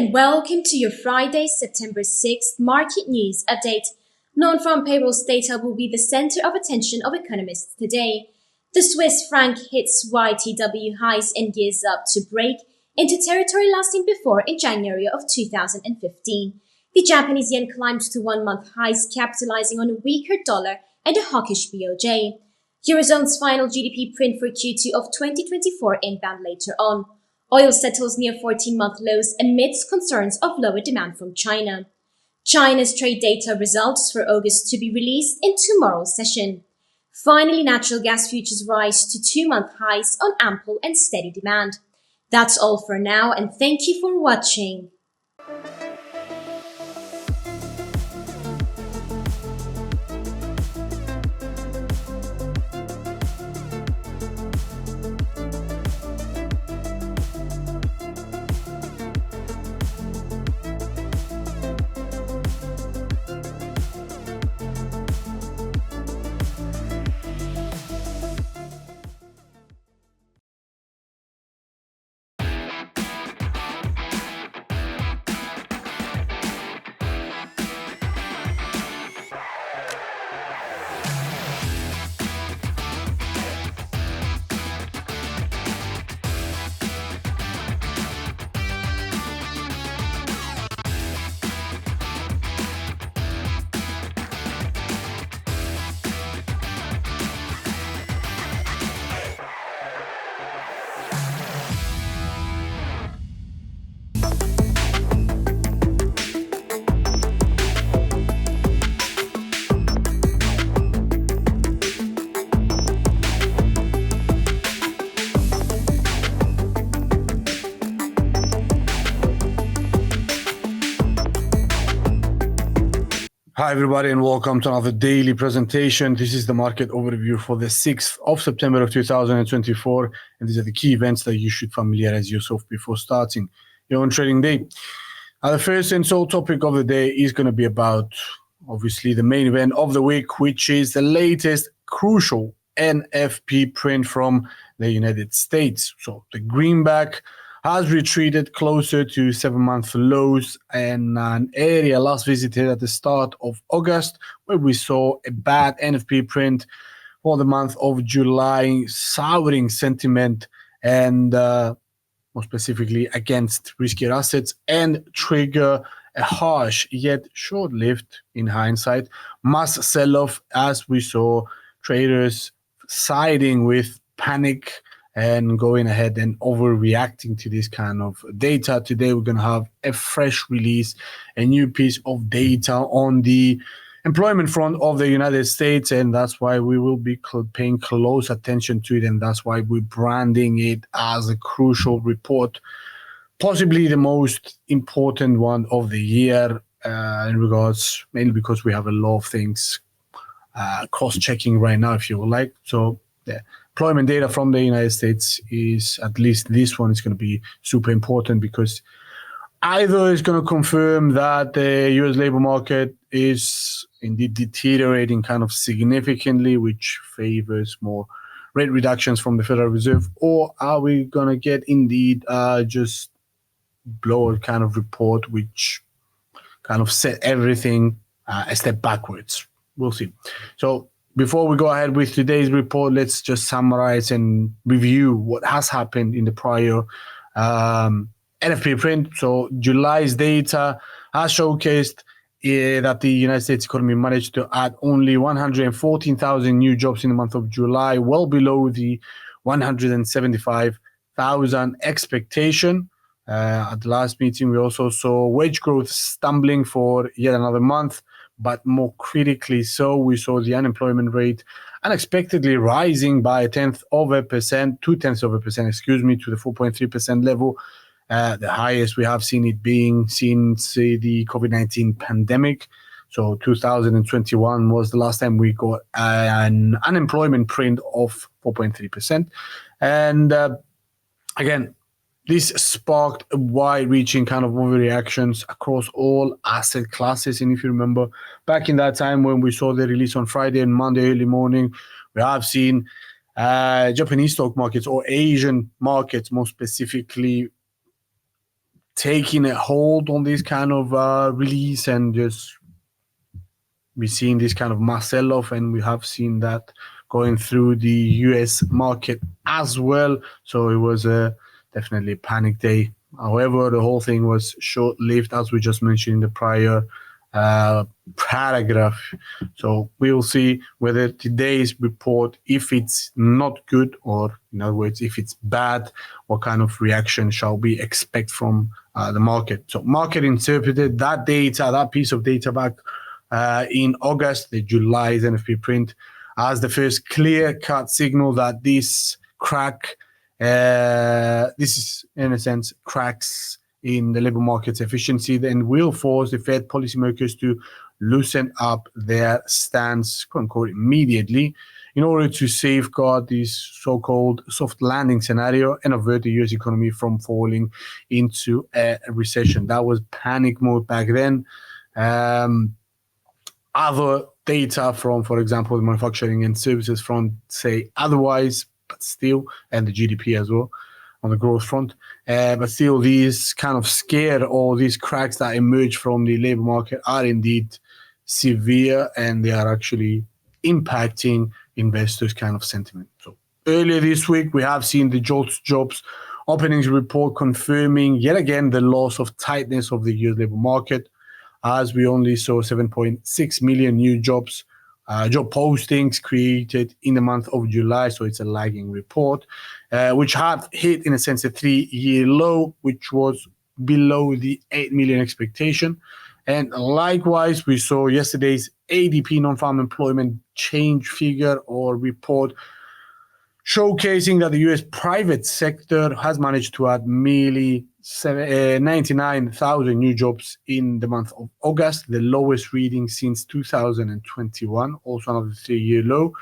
and welcome to your Friday, September 6th market news update. Non-farm payrolls data will be the center of attention of economists today. The Swiss Franc hits YTW highs and gears up to break into territory last seen before in January of 2015. The Japanese yen climbed to one-month highs, capitalizing on a weaker dollar and a hawkish BOJ. Eurozone's final GDP print for Q2 of 2024 inbound later on. Oil settles near 14-month lows amidst concerns of lower demand from China. China's trade data results for August to be released in tomorrow's session. Finally, natural gas futures rise to 2-month highs on ample and steady demand. That's all for now, and thank you for watching. Hi everybody and welcome to another daily presentation. This is the market overview for the 6th of September of 2024, and these are the key events that you should familiarize yourself before starting your own trading day. The first and sole topic of the day is going to be about obviously the main event of the week, which is the latest crucial NFP print from the United States. So the greenback has retreated closer to 7-month lows and an area last visited at the start of August, where we saw a bad NFP print for the month of July, souring sentiment and more specifically against riskier assets, and trigger a harsh yet short-lived, in hindsight, mass sell-off as we saw traders siding with panic and going ahead and overreacting to this kind of data. Today, we're going to have a fresh release, a new piece of data on the employment front of the United States, and that's why we will be paying close attention to it, and that's why we're branding it as a crucial report, possibly the most important one of the year in regards, mainly because we have a lot of things cross-checking right now, if you would like. So the employment data from the United States is, at least this one, is going to be super important, because either it's going to confirm that the US labor market is indeed deteriorating kind of significantly, which favors more rate reductions from the Federal Reserve, or are we going to get indeed just blowout kind of report which kind of set everything a step backwards. We'll see. So before we go ahead with today's report, let's just summarize and review what has happened in the prior NFP print. So July's data has showcased that the United States economy managed to add only 114,000 new jobs in the month of July, well below the 175,000 expectation. At the last meeting, we also saw wage growth stumbling for yet another month, but more critically so, we saw the unemployment rate unexpectedly rising by 0.2%, excuse me, to the 4.3% level, the highest we have seen it being since the COVID-19 pandemic. So 2021 was the last time we got an unemployment print of 4.3%. And again, this sparked wide-reaching kind of overreactions across all asset classes. And if you remember, back in that time when we saw the release on Friday and Monday early morning, we have seen Japanese stock markets, or Asian markets more specifically, taking a hold on this kind of release, and just we're seeing this kind of mass sell-off, and we have seen that going through the US market as well. So it was definitely a panic day. However, the whole thing was short-lived, as we just mentioned in the prior paragraph. So we will see whether today's report, if it's not good, or in other words, if it's bad, what kind of reaction shall we expect from the market. So market interpreted that data, that piece of data back in August, the July's NFP print, as the first clear-cut signal that this crack, this is in a sense cracks in the labor market's efficiency, then will force the Fed policymakers to loosen up their stance, quote unquote, immediately, in order to safeguard this so-called soft landing scenario and avert the US economy from falling into a recession. That was panic mode back then. Other data from, for example, the manufacturing and services front say otherwise, but still, and the GDP as well on the growth front. But still, these kind of scare or these cracks that emerge from the labor market are indeed severe, and they are actually impacting investors' kind of sentiment. So earlier this week, we have seen the jobs openings report confirming yet again the loss of tightness of the US labor market, as we only saw 7.6 million new job postings created in the month of July. So it's a lagging report, which had hit, in a sense, a 3-year low, which was below the 8 million expectation. And likewise, we saw yesterday's ADP non-farm employment change figure or report, showcasing that the US private sector has managed to add merely 99,000 new jobs in the month of August, the lowest reading since 2021, also another 3-year low.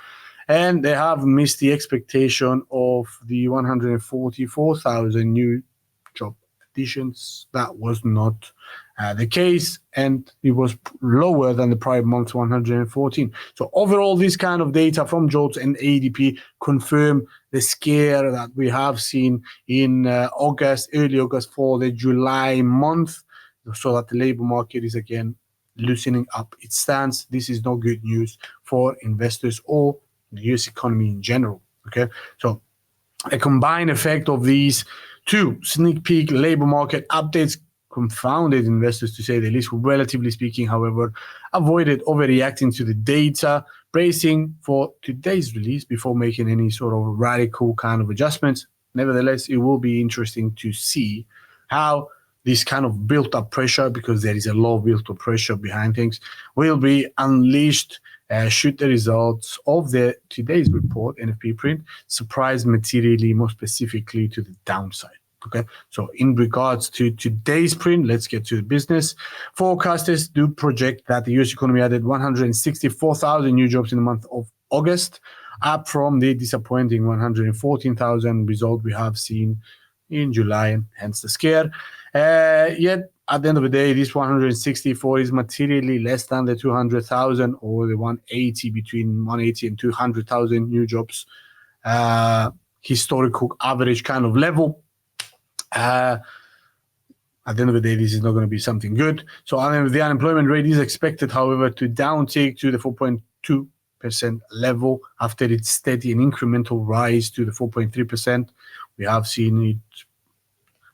And they have missed the expectation of the 144,000 new job additions. That was not the case, and it was lower than the prior month's 114. So overall, this kind of data from JOLTS and ADP confirm the scare that we have seen in early August for the July month, so that the labor market is again loosening up its stance. This is not good news for investors or the US economy in general. Okay, so a combined effect of these two sneak peek labor market updates confounded investors, to say the least. Relatively speaking, however, avoided overreacting to the data, bracing for today's release before making any sort of radical kind of adjustments. Nevertheless, it will be interesting to see how this kind of built-up pressure, because there is a lot of built-up pressure behind things, will be unleashed should the results of today's report, NFP print, surprise materially, more specifically to the downside. Okay, so in regards to today's print, let's get to the business. Forecasters do project that the US economy added 164,000 new jobs in the month of August, up from the disappointing 114,000 result we have seen in July, and hence the scare. Yet, at the end of the day, this 164 is materially less than the 200,000 or the 180, between 180 and 200,000 new jobs, historical average kind of level. At the end of the day, this is not going to be something good. So the unemployment rate is expected, however, to downtick to the 4.2% level after its steady and incremental rise to the 4.3%. We have seen it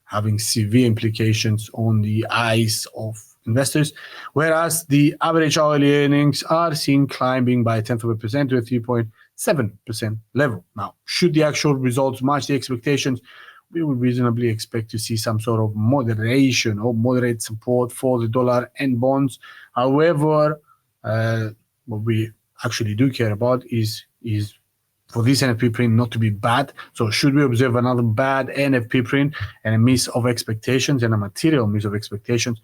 having severe implications on the eyes of investors, whereas the average hourly earnings are seen climbing by 0.1% to a 3.7% level. Now, should the actual results match the expectations, we would reasonably expect to see some sort of moderation or moderate support for the dollar and bonds. However, what we actually do care about is for this NFP print not to be bad. So should we observe another bad NFP print and a miss of expectations, and a material miss of expectations,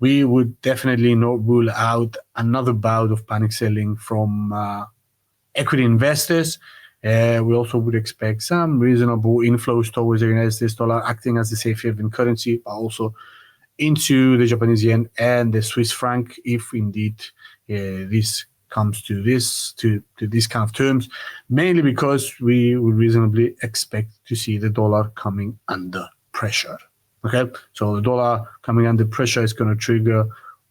we would definitely not rule out another bout of panic selling from equity investors. We also would expect some reasonable inflows towards the United States dollar, acting as the safe haven currency, but also into the Japanese yen and the Swiss franc, if indeed this comes to this kind of terms, mainly because we would reasonably expect to see the dollar coming under pressure. Okay, so the dollar coming under pressure is going to trigger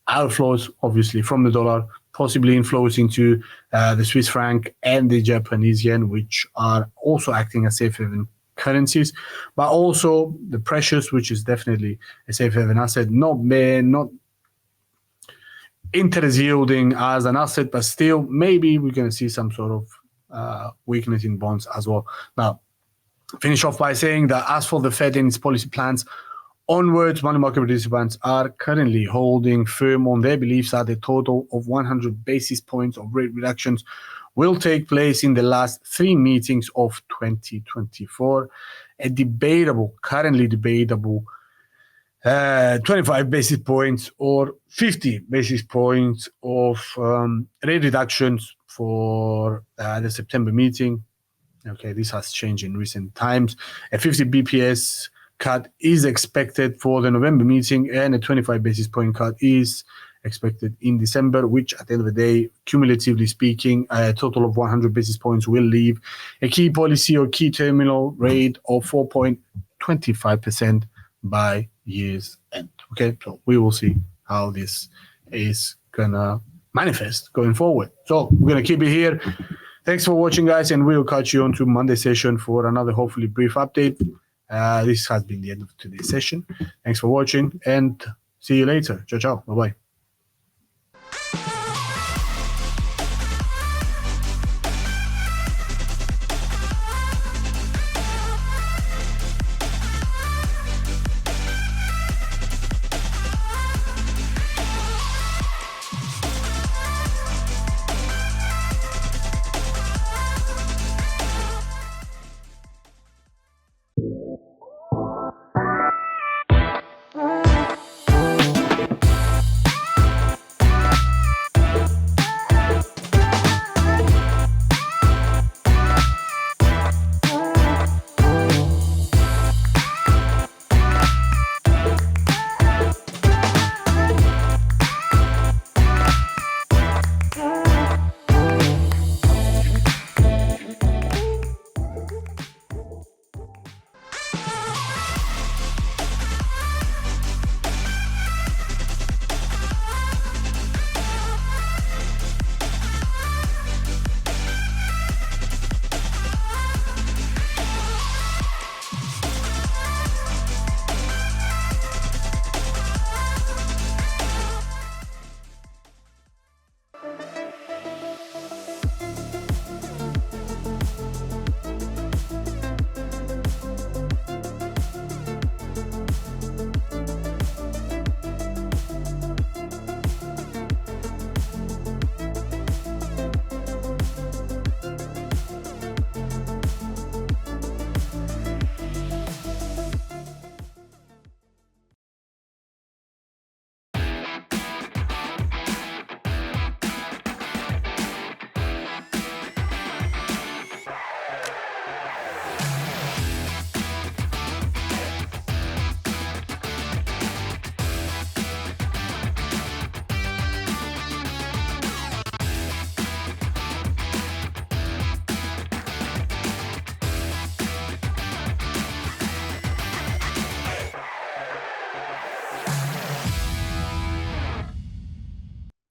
outflows, obviously, from the dollar, possibly inflows into the Swiss franc and the Japanese yen, which are also acting as safe haven currencies, but also the precious, which is definitely a safe haven asset, not interest yielding as an asset, but still maybe we're going to see some sort of weakness in bonds as well. Now, finish off by saying that as for the Fed and its policy plans onwards, money market participants are currently holding firm on their beliefs that a total of 100 basis points of rate reductions will take place in the last 3 meetings of 2024. Currently debatable 25 basis points or 50 basis points of rate reductions for the September meeting. Okay, this has changed in recent times. A 50 BPS cut is expected for the November meeting, and a 25 basis point cut is expected in December, which at the end of the day, cumulatively speaking, a total of 100 basis points will leave a key policy or key terminal rate of 4.25% by year's end. Okay, so we will see how this is gonna manifest going forward. So we're gonna keep it here. Thanks for watching, guys, and we'll catch you on to Monday session for another hopefully brief update. This has been the end of today's session. Thanks for watching, and see you later. Ciao, ciao. Bye-bye.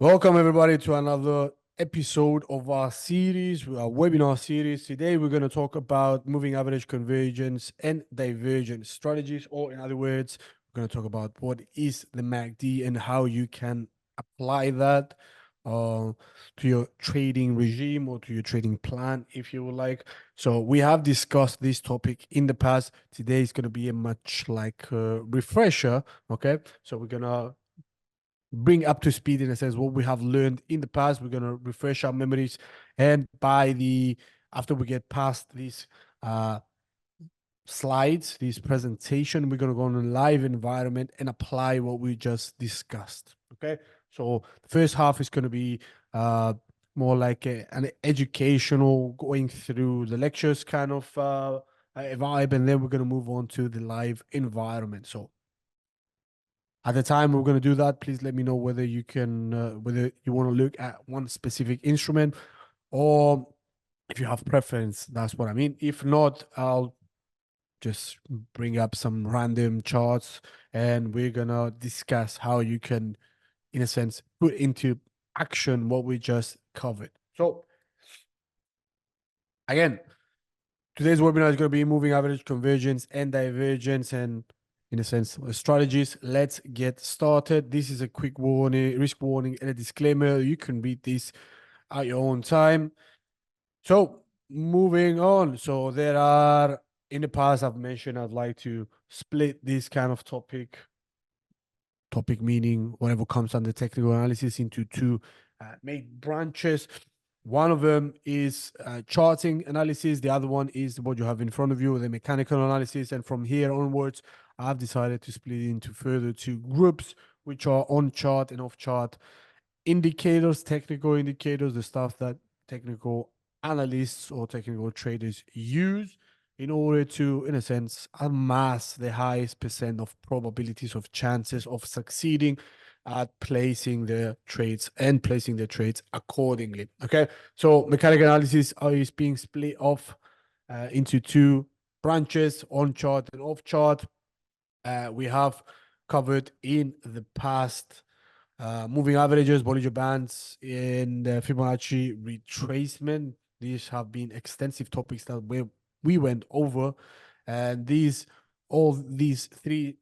Welcome everybody to another episode of our series, our webinar series. Today we're going to talk about moving average convergence and divergence strategies, or in other words, we're going to talk about what is the MACD and how you can apply that to your trading regime or to your trading plan, if you would like. So we have discussed this topic in the past. Today is going to be a much like refresher. Okay, so we're going to bring up to speed in a sense what we have learned in the past. We're going to refresh our memories, and after we get past these slides, this presentation, we're going to go on a live environment and apply what we just discussed. Okay, so the first half is going to be more like an educational, going through the lectures kind of vibe, and then we're going to move on to the live environment. So at the time we're going to do that, please let me know whether you can, whether you want to look at one specific instrument, or if you have preference. That's what I mean. If not, I'll just bring up some random charts, and we're gonna discuss how you can, in a sense, put into action what we just covered. So again, today's webinar is going to be moving average, convergence, and divergence, and in a sense, strategies. Let's get started. This is a quick warning, risk warning, and a disclaimer. You can read this at your own time. So moving on. So there are, in the past, I've mentioned I'd like to split this kind of topic meaning whatever comes under technical analysis, into two main branches. One of them is charting analysis. The other one is what you have in front of you, the mechanical analysis. And from here onwards, I've decided to split it into further two groups, which are on chart and off chart indicators, technical indicators, the stuff that technical analysts or technical traders use in order to, in a sense, amass the highest percent of probabilities of chances of succeeding at placing their trades and placing their trades accordingly. Okay, so mechanical analysis is being split off into two branches, on chart and off chart. We have covered in the past moving averages, Bollinger Bands, and Fibonacci retracement. These have been extensive topics that we went over, and all these three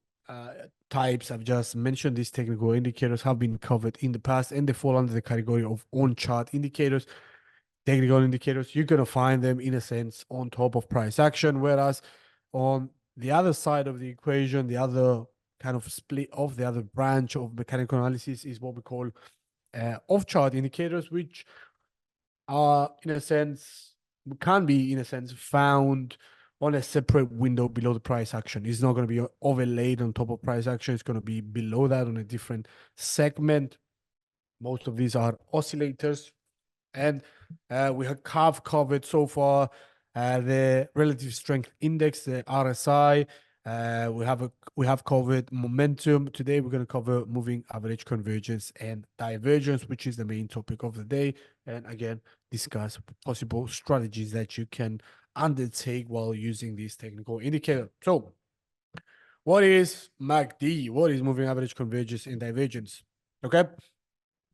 types I've just mentioned, these technical indicators, have been covered in the past, and they fall under the category of on-chart indicators. Technical indicators, you're going to find them, in a sense, on top of price action, whereas on the other side of the equation, the other kind of split off, the other branch of mechanical analysis is what we call off-chart indicators, which are, in a sense, can be, in a sense, found on a separate window below the price action. It's not going to be overlaid on top of price action. It's going to be below that on a different segment. Most of these are oscillators. And we have covered so far the relative strength index, the RSI. We have covered momentum. Today we're going to cover moving average, convergence, and divergence, which is the main topic of the day. And again, discuss possible strategies that you can undertake while using this technical indicator. So, what is MACD? What is moving average, convergence, and divergence? Okay.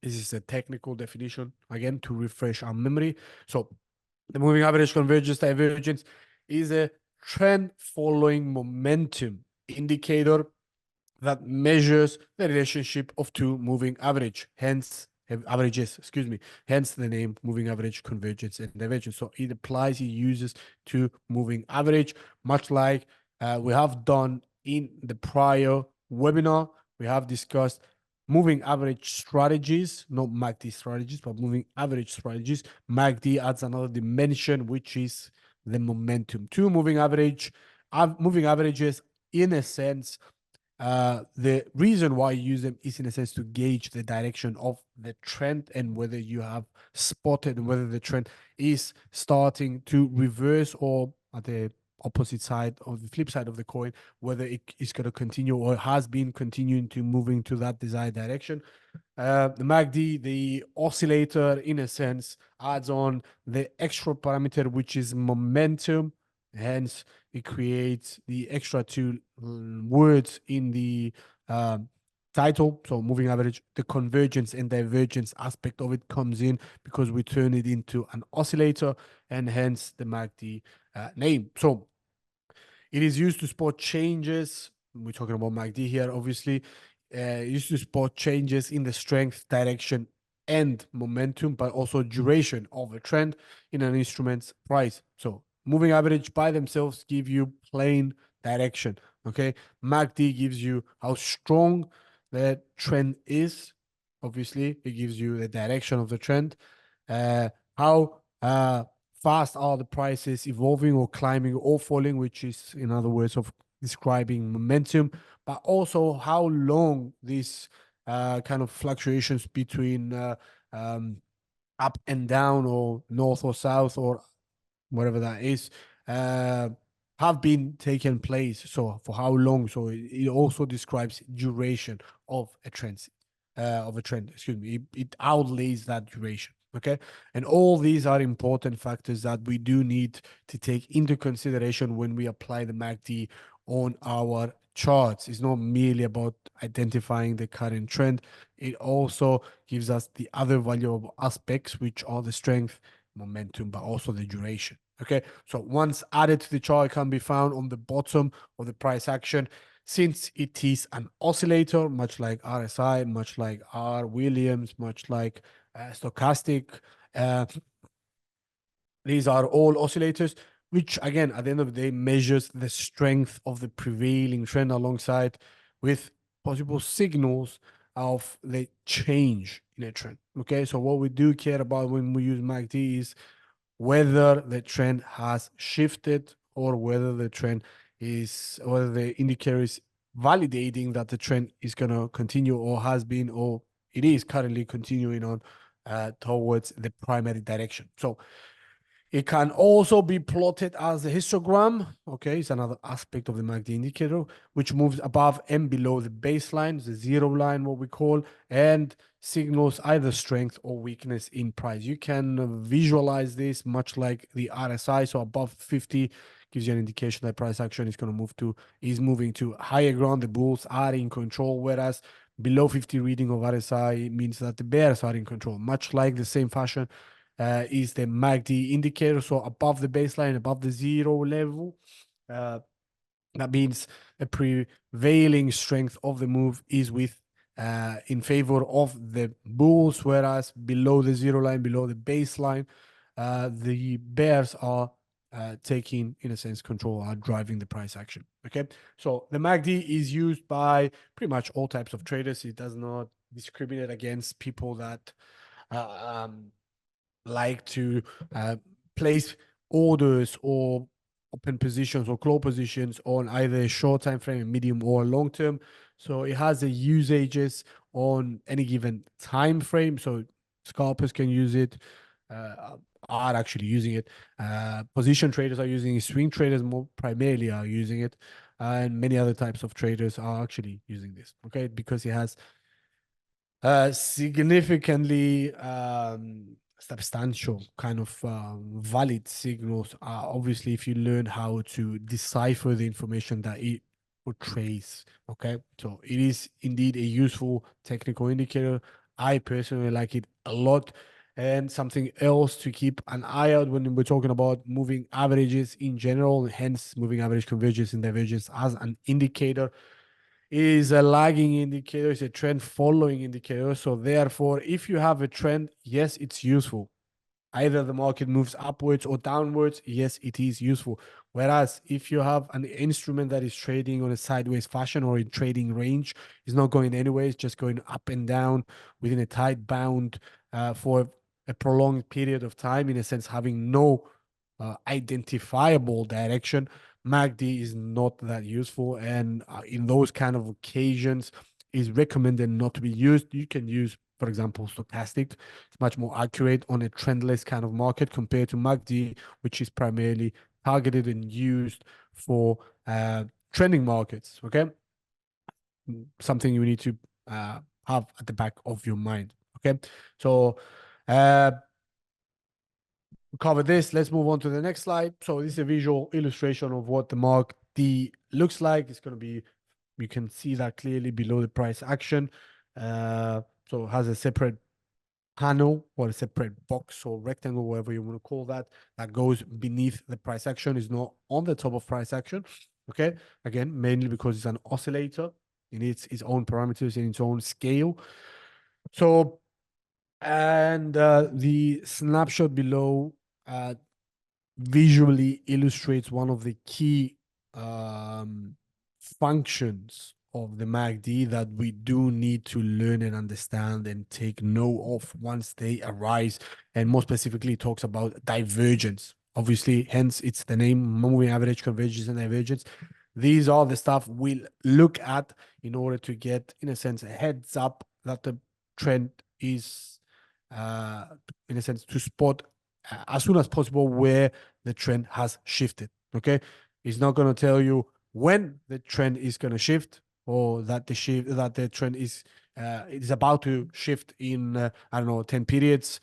This is a technical definition, again, to refresh our memory. So the moving average, convergence, divergence is a trend following momentum indicator that measures the relationship of two moving averages, hence the name moving average, convergence, and divergence. So it applies, it uses to moving average, much like we have done in the prior webinar. We have discussed moving average strategies, not MACD strategies, but moving average strategies. MACD adds another dimension, which is the momentum. Two moving averages, in a sense, the reason why you use them is, in a sense, to gauge the direction of the trend and whether you have spotted whether the trend is starting to reverse, or at the opposite side, or the flip side of the coin, whether it is going to continue or has been continuing to moving to that desired direction. The MACD, the oscillator, in a sense, adds on the extra parameter, which is momentum. Hence, it creates the extra two words in the title. So moving average, the convergence and divergence aspect of it comes in because we turn it into an oscillator, and hence the MACD name. So it is used to spot changes. We're talking about MACD here, obviously. Used to spot changes in the strength, direction, and momentum, but also duration of a trend in an instrument's price. So moving average by themselves give you plain direction. Okay, MACD gives you how strong the trend is. Obviously, it gives you the direction of the trend. How fast are the prices evolving or climbing or falling, which is, in other words, of describing momentum, but also how long these kind of fluctuations between up and down, or north or south, or whatever that is, have been taken place. So for how long? So it also describes duration of a trend. Excuse me. It outlays that duration. Okay. And all these are important factors that we do need to take into consideration when we apply the MACD on our charts. It's not merely about identifying the current trend. It also gives us the other valuable aspects, which are the strength, momentum, but also the duration. Okay. So once added to the chart, it can be found on the bottom of the price action. Since it is an oscillator, much like RSI, much like R Williams, much like stochastic. These are all oscillators, which again, at the end of the day, measures the strength of the prevailing trend alongside with possible signals of the change in a trend. Okay, so what we do care about when we use MACD is whether the trend has shifted or whether the indicator is validating that the trend is going to continue or has been or it is currently continuing on towards the primary direction. So it can also be plotted as a histogram. Okay, it's another aspect of the MACD indicator, which moves above and below the baseline, the zero line, what we call, and signals either strength or weakness in price. You can visualize this much like the RSI. So above 50 gives you an indication that price action is moving to higher ground. The bulls are in control, whereas below 50 reading of RSI means that the bears are in control. Much like the same fashion is the MACD indicator. So above the baseline, above the zero level, that means the prevailing strength of the move is in favor of the bulls, whereas below the zero line, below the baseline, the bears are taking, in a sense, control, are driving the price action. Okay, so the MACD is used by pretty much all types of traders. It does not discriminate against people that like to place orders or open positions or close positions on either a short time frame, medium or long term. So it has the usages on any given time frame. So scalpers can use it, are actually using it. Position traders are using it. Swing traders more primarily are using it, and many other types of traders are actually using this. Okay, because it has significantly substantial kind of valid signals. Obviously, if you learn how to decipher the information that it portrays. Okay, so it is indeed a useful technical indicator. I personally like it a lot. And something else to keep an eye out when we're talking about moving averages in general, hence moving average convergence and divergence as an indicator, is a lagging indicator, it's a trend following indicator. So therefore, if you have a trend, yes, it's useful. Either the market moves upwards or downwards, yes, it is useful. Whereas if you have an instrument that is trading on a sideways fashion or in trading range, it's not going anywhere, it's just going up and down within a tight bound for a prolonged period of time, in a sense, having no identifiable direction, MACD is not that useful. And in those kind of occasions, is recommended not to be used. You can use, for example, stochastic. It's much more accurate on a trendless kind of market compared to MACD, which is primarily targeted and used for trending markets. Okay, something you need to have at the back of your mind. Okay, so cover this. Let's move on to the next slide. So this is a visual illustration of what the Mark D looks like. It's going to be, you can see that clearly below the price action. So it has a separate panel or a separate box or rectangle, whatever you want to call that, that goes beneath the price action, is not on the top of price action. Okay, again, mainly because it's an oscillator. It needs its own parameters and its own scale. So, and the snapshot below visually illustrates one of the key functions of the MACD that we do need to learn and understand and take note of once they arise. And more specifically, it talks about divergence. Obviously, hence it's the name, moving average, convergence, and divergence. These are the stuff we'll look at in order to get, in a sense, a heads up that the trend is, in a sense, to spot as soon as possible where the trend has shifted. Okay, it's not going to tell you when the trend is going to shift, or that the trend is about to shift in I don't know, 10 periods.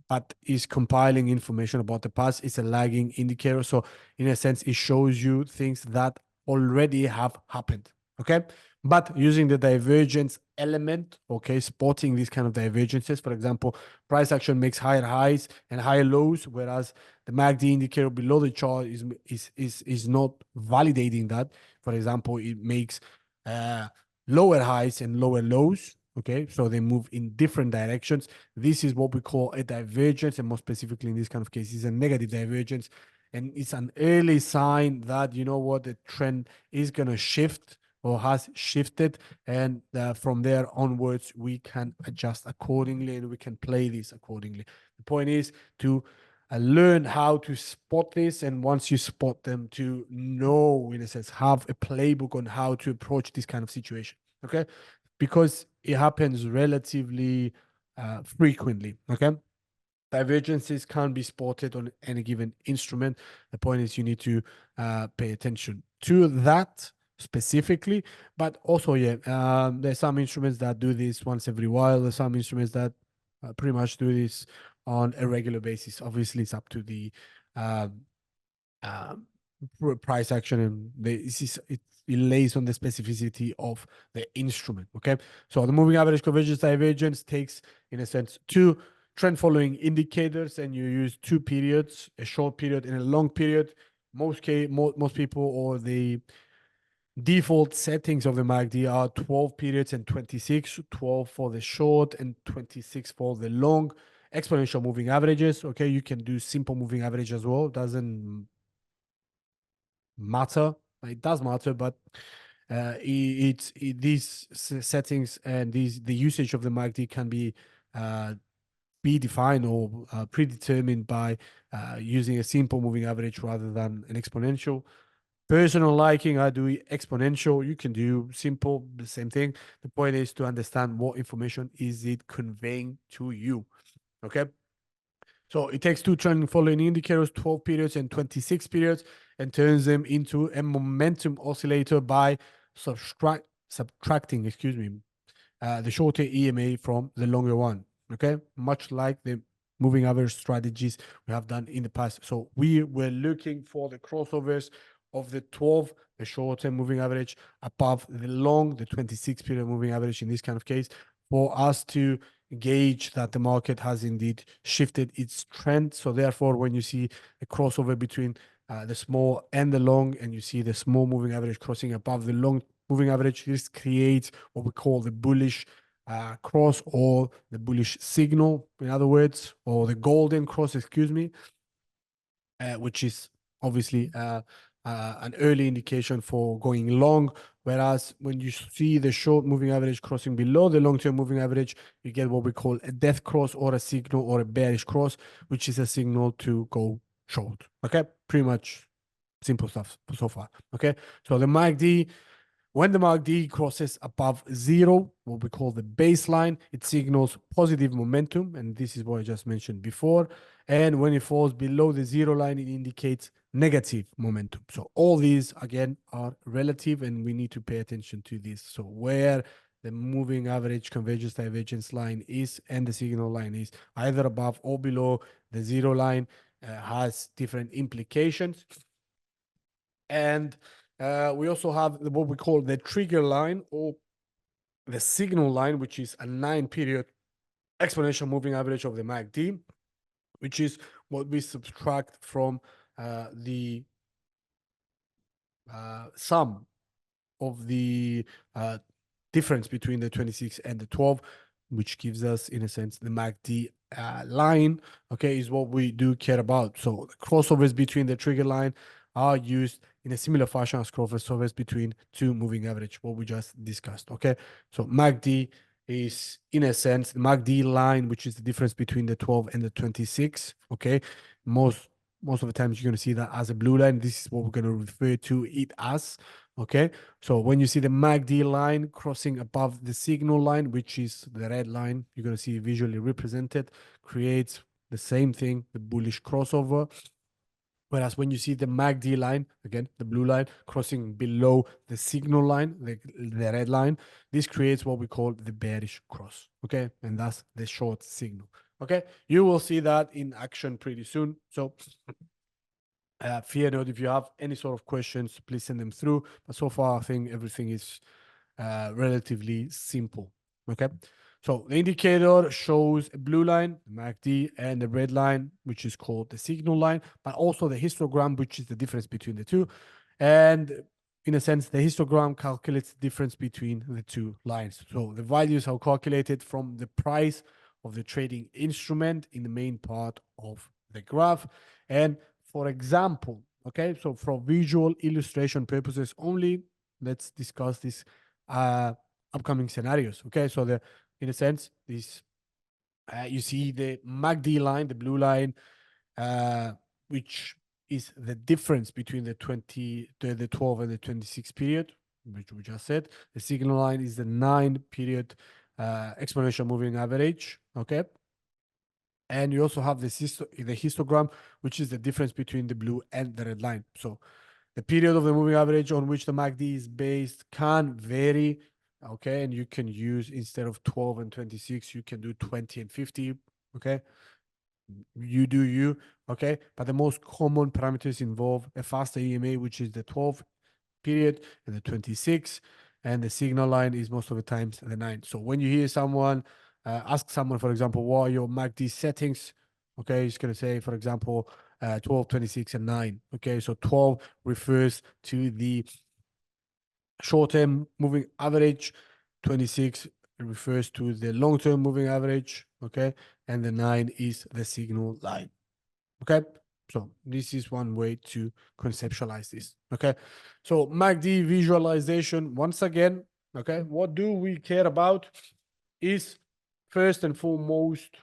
but is compiling information about the past. It's a lagging indicator. So in a sense, it shows you things that already have happened. Okay. But using the divergence element, okay, spotting these kind of divergences. For example, price action makes higher highs and higher lows, whereas the MACD indicator below the chart is not validating that. For example, it makes lower highs and lower lows. Okay, so they move in different directions. This is what we call a divergence, and more specifically in this kind of cases, a negative divergence. And it's an early sign that, you know what, the trend is going to shift or has shifted. And from there onwards, we can adjust accordingly and we can play this accordingly. The point is to learn how to spot this. And once you spot them, to know, in a sense, have a playbook on how to approach this kind of situation. Okay. Because it happens relatively frequently. Okay. Divergences can't be spotted on any given instrument. The point is you need to pay attention to that specifically, but also, there's some instruments that do this once every while. There's some instruments that pretty much do this on a regular basis. Obviously, it's up to the price action, and it lays on the specificity of the instrument. Okay, so the moving average convergence divergence takes, in a sense, two trend following indicators, and you use two periods, a short period and a long period. Most people, or the default settings of the MACD, are 12 periods and 26, 12 for the short and 26 for the long. Exponential moving averages. Okay, you can do simple moving average as well. Doesn't matter. It does matter, but these settings and the usage of the MACD can be defined or predetermined by using a simple moving average rather than an exponential. Personal liking, I do exponential. You can do simple, the same thing. The point is to understand what information is it conveying to you. Okay. So it takes two trend following indicators, 12 periods and 26 periods, and turns them into a momentum oscillator by subtracting, the shorter EMA from the longer one. Okay, much like the moving average strategies we have done in the past. So we were looking for the crossovers of the 12, the short-term moving average, above the long, the 26 period moving average in this kind of case, for us to gauge that the market has indeed shifted its trend. So therefore, when you see a crossover between the small and the long, and you see the small moving average crossing above the long moving average, this creates what we call the bullish cross, or the bullish signal, in other words, or the golden cross, which is obviously an early indication for going long. Whereas when you see the short moving average crossing below the long-term moving average, you get what we call a death cross, or a signal, or a bearish cross, which is a signal to go short. Okay, pretty much simple stuff so far. Okay, so the MACD, when the MACD crosses above zero, what we call the baseline, it signals positive momentum, and this is what I just mentioned before. And when it falls below the zero line, it indicates negative momentum. So all these, again, are relative, and we need to pay attention to this. So where the moving average convergence divergence line is and the signal line is, either above or below the zero line, has different implications. And we also have what we call the trigger line, or the signal line, which is a 9-period exponential moving average of the MACD, which is what we subtract from the sum of the difference between the 26 and the 12, which gives us, in a sense, the MACD line. Okay, is what we do care about. So the crossovers between the trigger line are used in a similar fashion as crossovers between two moving average, what we just discussed. Okay, so MACD is, in a sense, the MACD line, which is the difference between the 12 and the 26. Okay, most of the times you're going to see that as a blue line. This is what we're going to refer to it as. Okay, so when you see the MACD line crossing above the signal line, which is the red line, you're going to see visually represented, creates the same thing, the bullish crossover. Whereas when you see the MACD line, again, the blue line, crossing below the signal line, the red line, this creates what we call the bearish cross. Okay, and that's the short signal. Okay, you will see that in action pretty soon. So fear not, if you have any sort of questions, please send them through. But so far, I think everything is relatively simple. Okay, so the indicator shows a blue line, the MACD, and the red line, which is called the signal line, but also the histogram, which is the difference between the two. And in a sense, the histogram calculates the difference between the two lines. So the values are calculated from the price of the trading instrument in the main part of the graph. And for example, okay, so for visual illustration purposes only, let's discuss this upcoming scenarios. Okay, so in a sense, this you see the MACD line, the blue line, which is the difference between the 12 and the 26 period, which we just said. The signal line is the 9-period exponential moving average. Okay. And you also have the histogram, which is the difference between the blue and the red line. So the period of the moving average on which the MACD is based can vary. Okay. And you can use, instead of 12 and 26, you can do 20 and 50. Okay. You do you. Okay. But the most common parameters involve a faster EMA, which is the 12 period, and the 26. And the signal line is most of the times the 9. So when you hear someone ask someone, for example, what are your MACD settings? Okay, he's going to say, for example, 12, 26, and 9. Okay, so 12 refers to the short-term moving average, 26 refers to the long-term moving average, okay, and the 9 is the signal line. Okay, so this is one way to conceptualize this. Okay, so MACD visualization, once again, okay, what do we care about is first and foremost,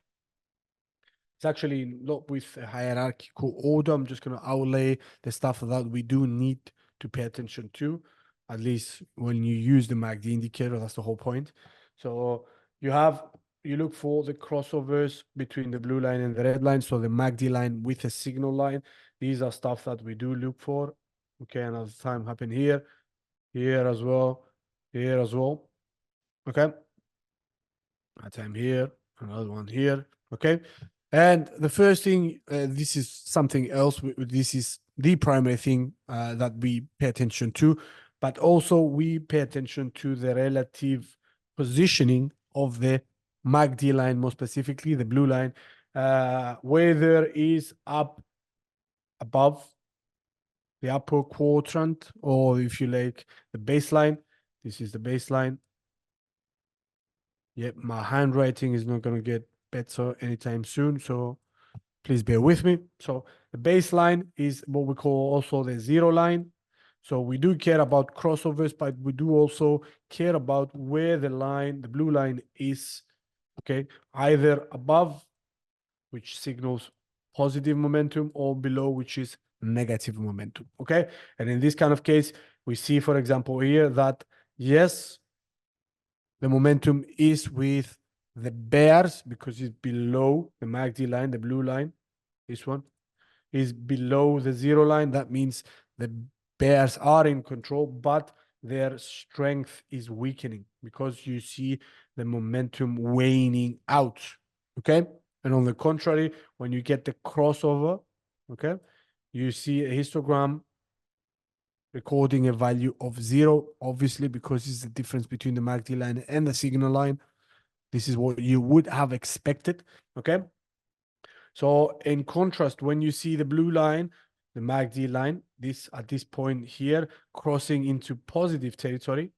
it's actually not with a hierarchical order. I'm just going to outlay the stuff that we do need to pay attention to, at least when you use the MACD indicator. That's the whole point. So you look for the crossovers between the blue line and the red line. So the MACD line with a signal line. These are stuff that we do look for. Okay, another time happen here as well, here as well. Okay, a time here, another one here. Okay, and the first thing, this is something else. This is the primary thing that we pay attention to, but also we pay attention to the relative positioning of the MACD line, more specifically the blue line, whether is up above the upper quadrant, or if you like the baseline. This is the baseline. Yep, my handwriting is not going to get better anytime soon, so please bear with me. So the baseline is what we call also the zero line. So we do care about crossovers, but we do also care about where the line, the blue line is, okay, either above, which signals positive momentum, or below, which is negative momentum, okay? And in this kind of case, we see, for example, here that, yes, the momentum is with the bears because it's below the MACD line, the blue line. This one is below the zero line. That means the bears are in control, but their strength is weakening because you see the momentum waning out. Okay. And on the contrary, when you get the crossover, okay, you see a histogram recording a value of 0, obviously, because it's the difference between the MACD line and the signal line. This is what you would have expected, okay? So in contrast, when you see the blue line, the MACD line, this at this point here, crossing into positive territory,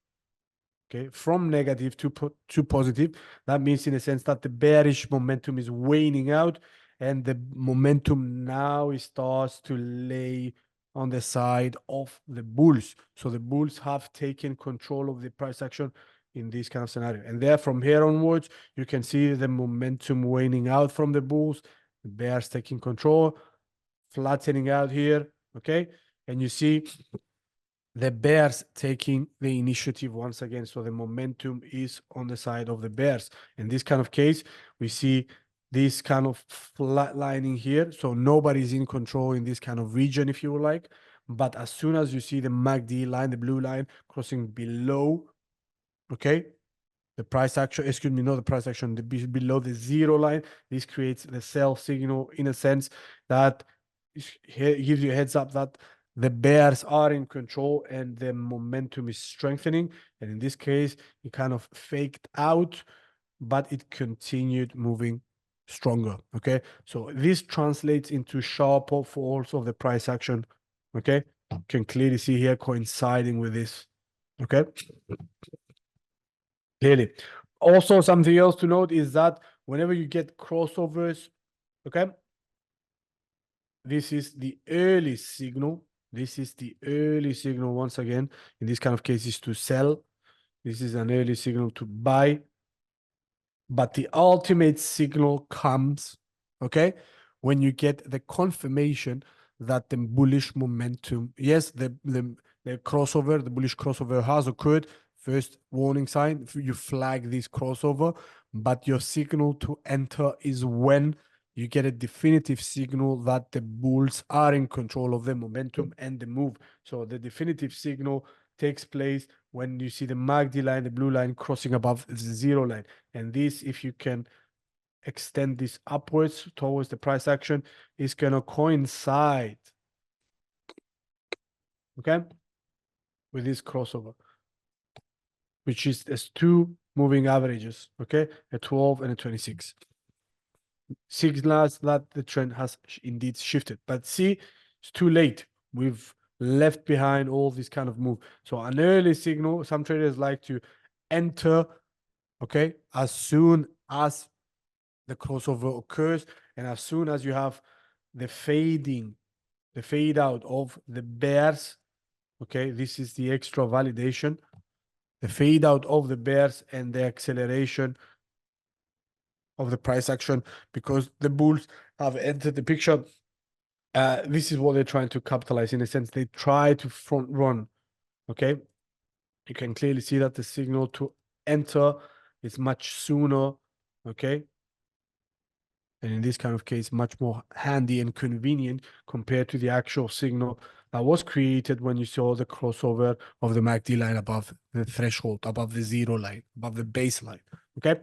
okay, from negative to positive, that means in a sense that the bearish momentum is waning out, and the momentum now starts to lay on the side of the bulls. So the bulls have taken control of the price action in this kind of scenario. And there, from here onwards, you can see the momentum waning out from the bulls, the bears taking control, flattening out here, okay? And you see the bears taking the initiative once again. So the momentum is on the side of the bears. In this kind of case, we see this kind of flatlining here. So nobody's in control in this kind of region, if you would like. But as soon as you see the MACD line, the blue line crossing below, okay, the price action, excuse me, not the price action, below the zero line. This creates the sell signal in a sense that gives you a heads up that the bears are in control and the momentum is strengthening. And in this case, it kind of faked out, but it continued moving stronger. Okay, so this translates into sharper falls of the price action. Okay, you can clearly see here coinciding with this. Okay, clearly. Also, something else to note is that whenever you get crossovers, okay, this is the early signal. This is the early signal once again, in this kind of cases to sell. This is an early signal to buy. But the ultimate signal comes, okay, when you get the confirmation that the bullish momentum, yes, the crossover, the bullish crossover has occurred. First warning sign, you flag this crossover, but your signal to enter is when you get a definitive signal that the bulls are in control of the momentum and the move. So the definitive signal takes place when you see the MACD line, the blue line crossing above the zero line. And this, if you can extend this upwards towards the price action, is going to coincide, okay, with this crossover, which is as two moving averages, okay, a 12 and a 26. Signals that the trend has indeed shifted. But see, it's too late. We've left behind all this kind of move. So an early signal, some traders like to enter, okay, as soon as the crossover occurs and as soon as you have the fade out of the bears, okay, this is the extra validation, the fade out of the bears and the acceleration of the price action because the bulls have entered the picture. This is what they're trying to capitalize. In a sense, they try to front run, okay? You can clearly see that the signal to enter is much sooner, okay? And in this kind of case, much more handy and convenient compared to the actual signal that was created when you saw the crossover of the MACD line above the threshold, above the zero line, above the baseline, okay?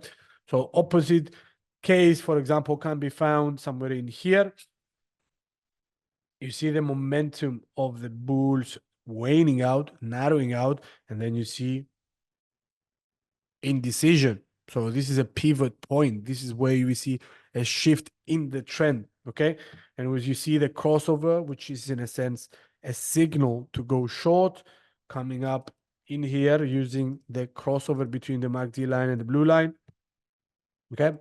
So opposite case, for example, can be found somewhere in here. You see the momentum of the bulls waning out, narrowing out, and then you see indecision. So this is a pivot point. This is where you see a shift in the trend, okay? And as you see the crossover, which is in a sense a signal to go short, coming up in here using the crossover between the MACD line and the blue line, okay?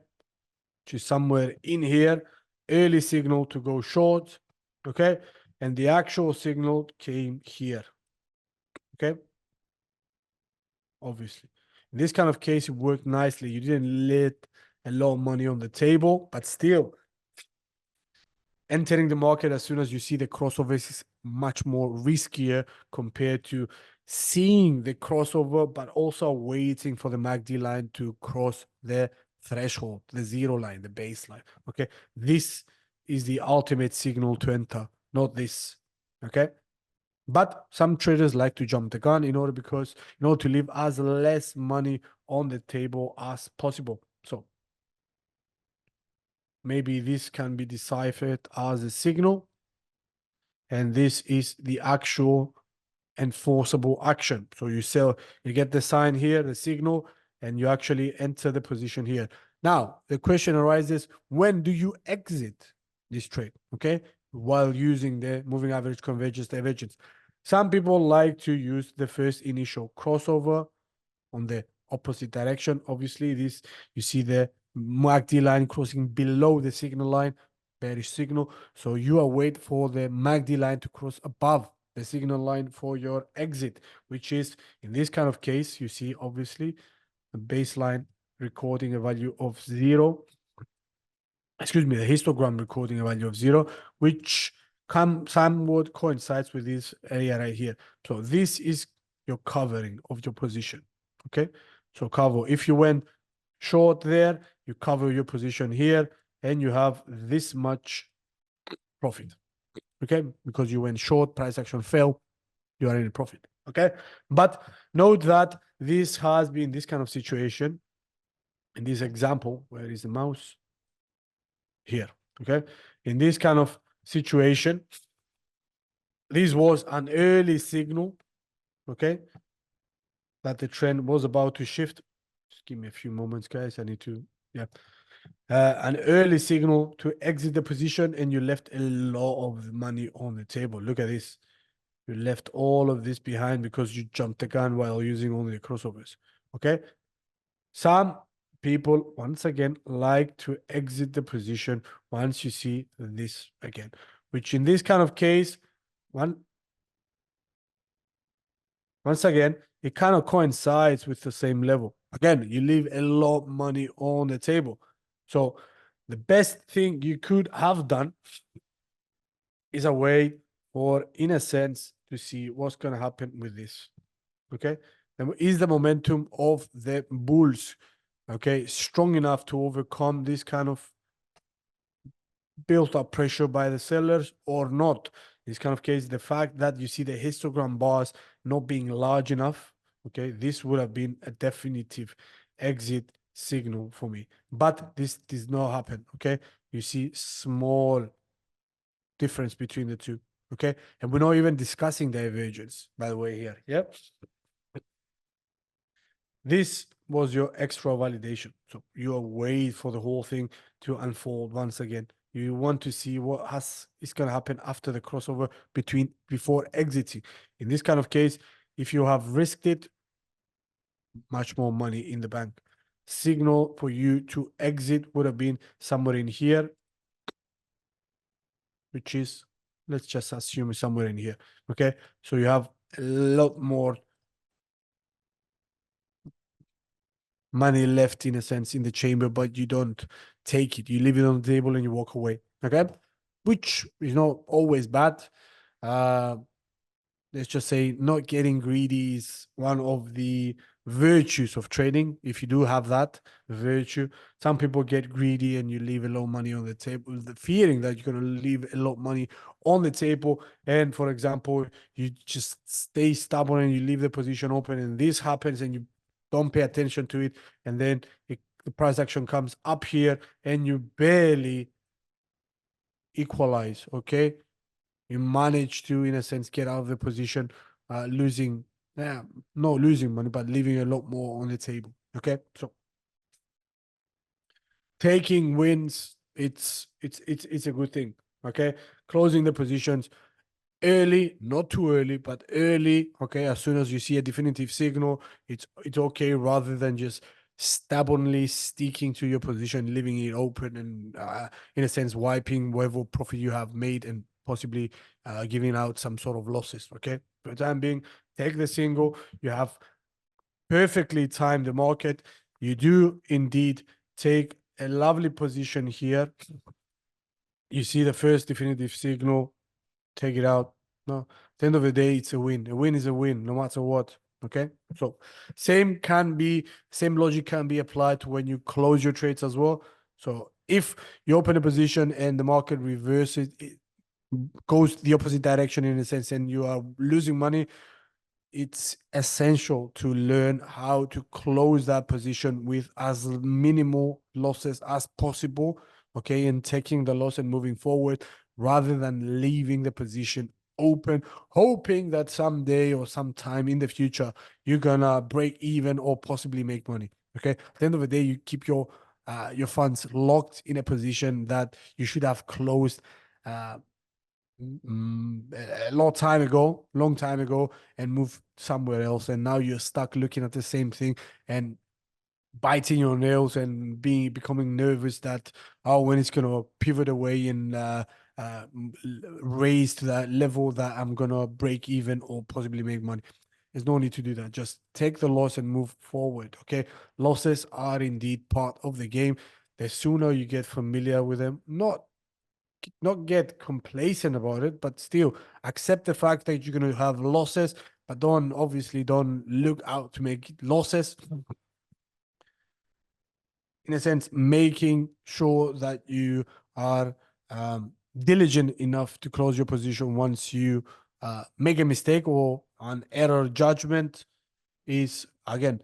Which is somewhere in here, early signal to go short, okay? And the actual signal came here, okay? Obviously. In this kind of case, it worked nicely. You didn't let a lot of money on the table, but still, entering the market as soon as you see the crossover is much more riskier compared to seeing the crossover, but also waiting for the MACD line to cross the threshold, the zero line, the baseline. Okay, this is the ultimate signal to enter, not this. Okay, but some traders like to jump the gun in order to leave as less money on the table as possible. So maybe this can be deciphered as a signal, and this is the actual enforceable action. So you get the sign here, the signal, and you actually enter the position here. Now, the question arises, when do you exit this trade, okay? While using the moving average convergence divergence. Some people like to use the first initial crossover on the opposite direction. Obviously, you see the MACD line crossing below the signal line, bearish signal. So you await for the MACD line to cross above the signal line for your exit, which is in this kind of case, you see obviously the baseline recording a value of 0. Excuse me, the histogram recording a value of 0, which somewhat coincides with this area right here. So this is your covering of your position. Okay, so cover. If you went short there, you cover your position here, and you have this much profit. Okay, because you went short, price action fell, you are in profit. Okay, but note that this has been this kind of situation in this example, where is the mouse? Here, okay? In this kind of situation, this was an early signal, okay, that the trend was about to shift. Just give me a few moments, guys. I need to, yeah. An early signal to exit the position, and you left a lot of money on the table. Look at this. You left all of this behind because you jumped the gun while using only the crossovers, okay? Some people, once again, like to exit the position once you see this again, which in this kind of case, once again, it kind of coincides with the same level. Again, you leave a lot of money on the table. So the best thing you could have done is a way for, in a sense, to see what's going to happen with this, okay? And is the momentum of the bulls, okay, strong enough to overcome this kind of built up pressure by the sellers or not? This kind of case, the fact that you see the histogram bars not being large enough, okay, this would have been a definitive exit signal for me. But this does not happen, okay? You see small difference between the two, okay? And we're not even discussing divergence, by the way, here, yeah? This was your extra validation. So you are waiting for the whole thing to unfold once again. You want to see what is going to happen after the crossover before exiting. In this kind of case, if you have risked it, much more money in the bank. Signal for you to exit would have been somewhere in here, which is, let's just assume somewhere in here. Okay. So you have a lot more money left, in a sense, in the chamber, but you don't take it. You leave it on the table and you walk away. Okay. Which is not always bad. Let's just say not getting greedy is one of the virtues of trading. If you do have that virtue, some people get greedy and you leave a lot of money on the table, the fearing that you're going to leave a lot of money on the table. And for example, you just stay stubborn and you leave the position open, and this happens and you don't pay attention to it. And then the price action comes up here and you barely equalize. Okay. You manage to, in a sense, get out of the position, losing, not losing money, but leaving a lot more on the table. Okay, so taking wins, it's a good thing. Okay, closing the positions early, not too early, but early. Okay, as soon as you see a definitive signal, it's okay, rather than just stubbornly sticking to your position, leaving it open, and in a sense wiping whatever profit you have made and possibly giving out some sort of losses. Okay, for the time being, take the single. You have perfectly timed the market. You do indeed take a lovely position here. You see the first definitive signal, take it out. No, at the end of the day, it's a win. A win is a win, no matter what. Okay, so same logic can be applied to when you close your trades as well. So if you open a position and the market reverses, it goes the opposite direction in a sense, and you are losing money, it's essential to learn how to close that position with as minimal losses as possible. Okay, and taking the loss and moving forward, rather than leaving the position open, hoping that someday or sometime in the future you're gonna break even or possibly make money. Okay, at the end of the day, you keep your funds locked in a position that you should have closed a long time ago, and move somewhere else, and now you're stuck looking at the same thing and biting your nails and becoming nervous that, oh, when it's gonna pivot away and raise to that level that I'm gonna break even or possibly make money. There's no need to do that. Just take the loss and move forward. Okay, losses are indeed part of the game. The sooner you get familiar with them, not get complacent about it, but still accept the fact that you're going to have losses, but don't look out to make losses. In a sense, making sure that you are diligent enough to close your position once you make a mistake or an error judgment is, again,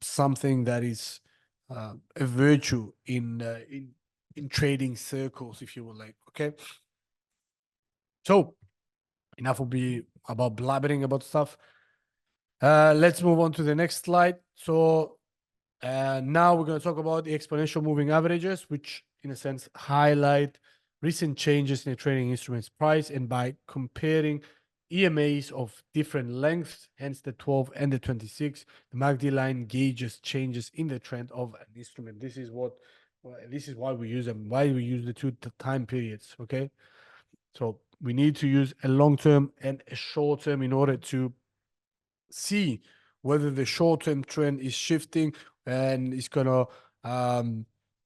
something that is a virtue in trading circles, if you will, like. Okay, so enough will be about blabbering about stuff. Let's move on to the next slide. So now we're going to talk about the exponential moving averages, which in a sense highlight recent changes in the trading instruments price, and by comparing EMAs of different lengths, hence the 12 and the 26, the MACD line gauges changes in the trend of an instrument. This is why we use them, why we use the two time periods. Okay, so we need to use a long term and a short term in order to see whether the short-term trend is shifting and it's gonna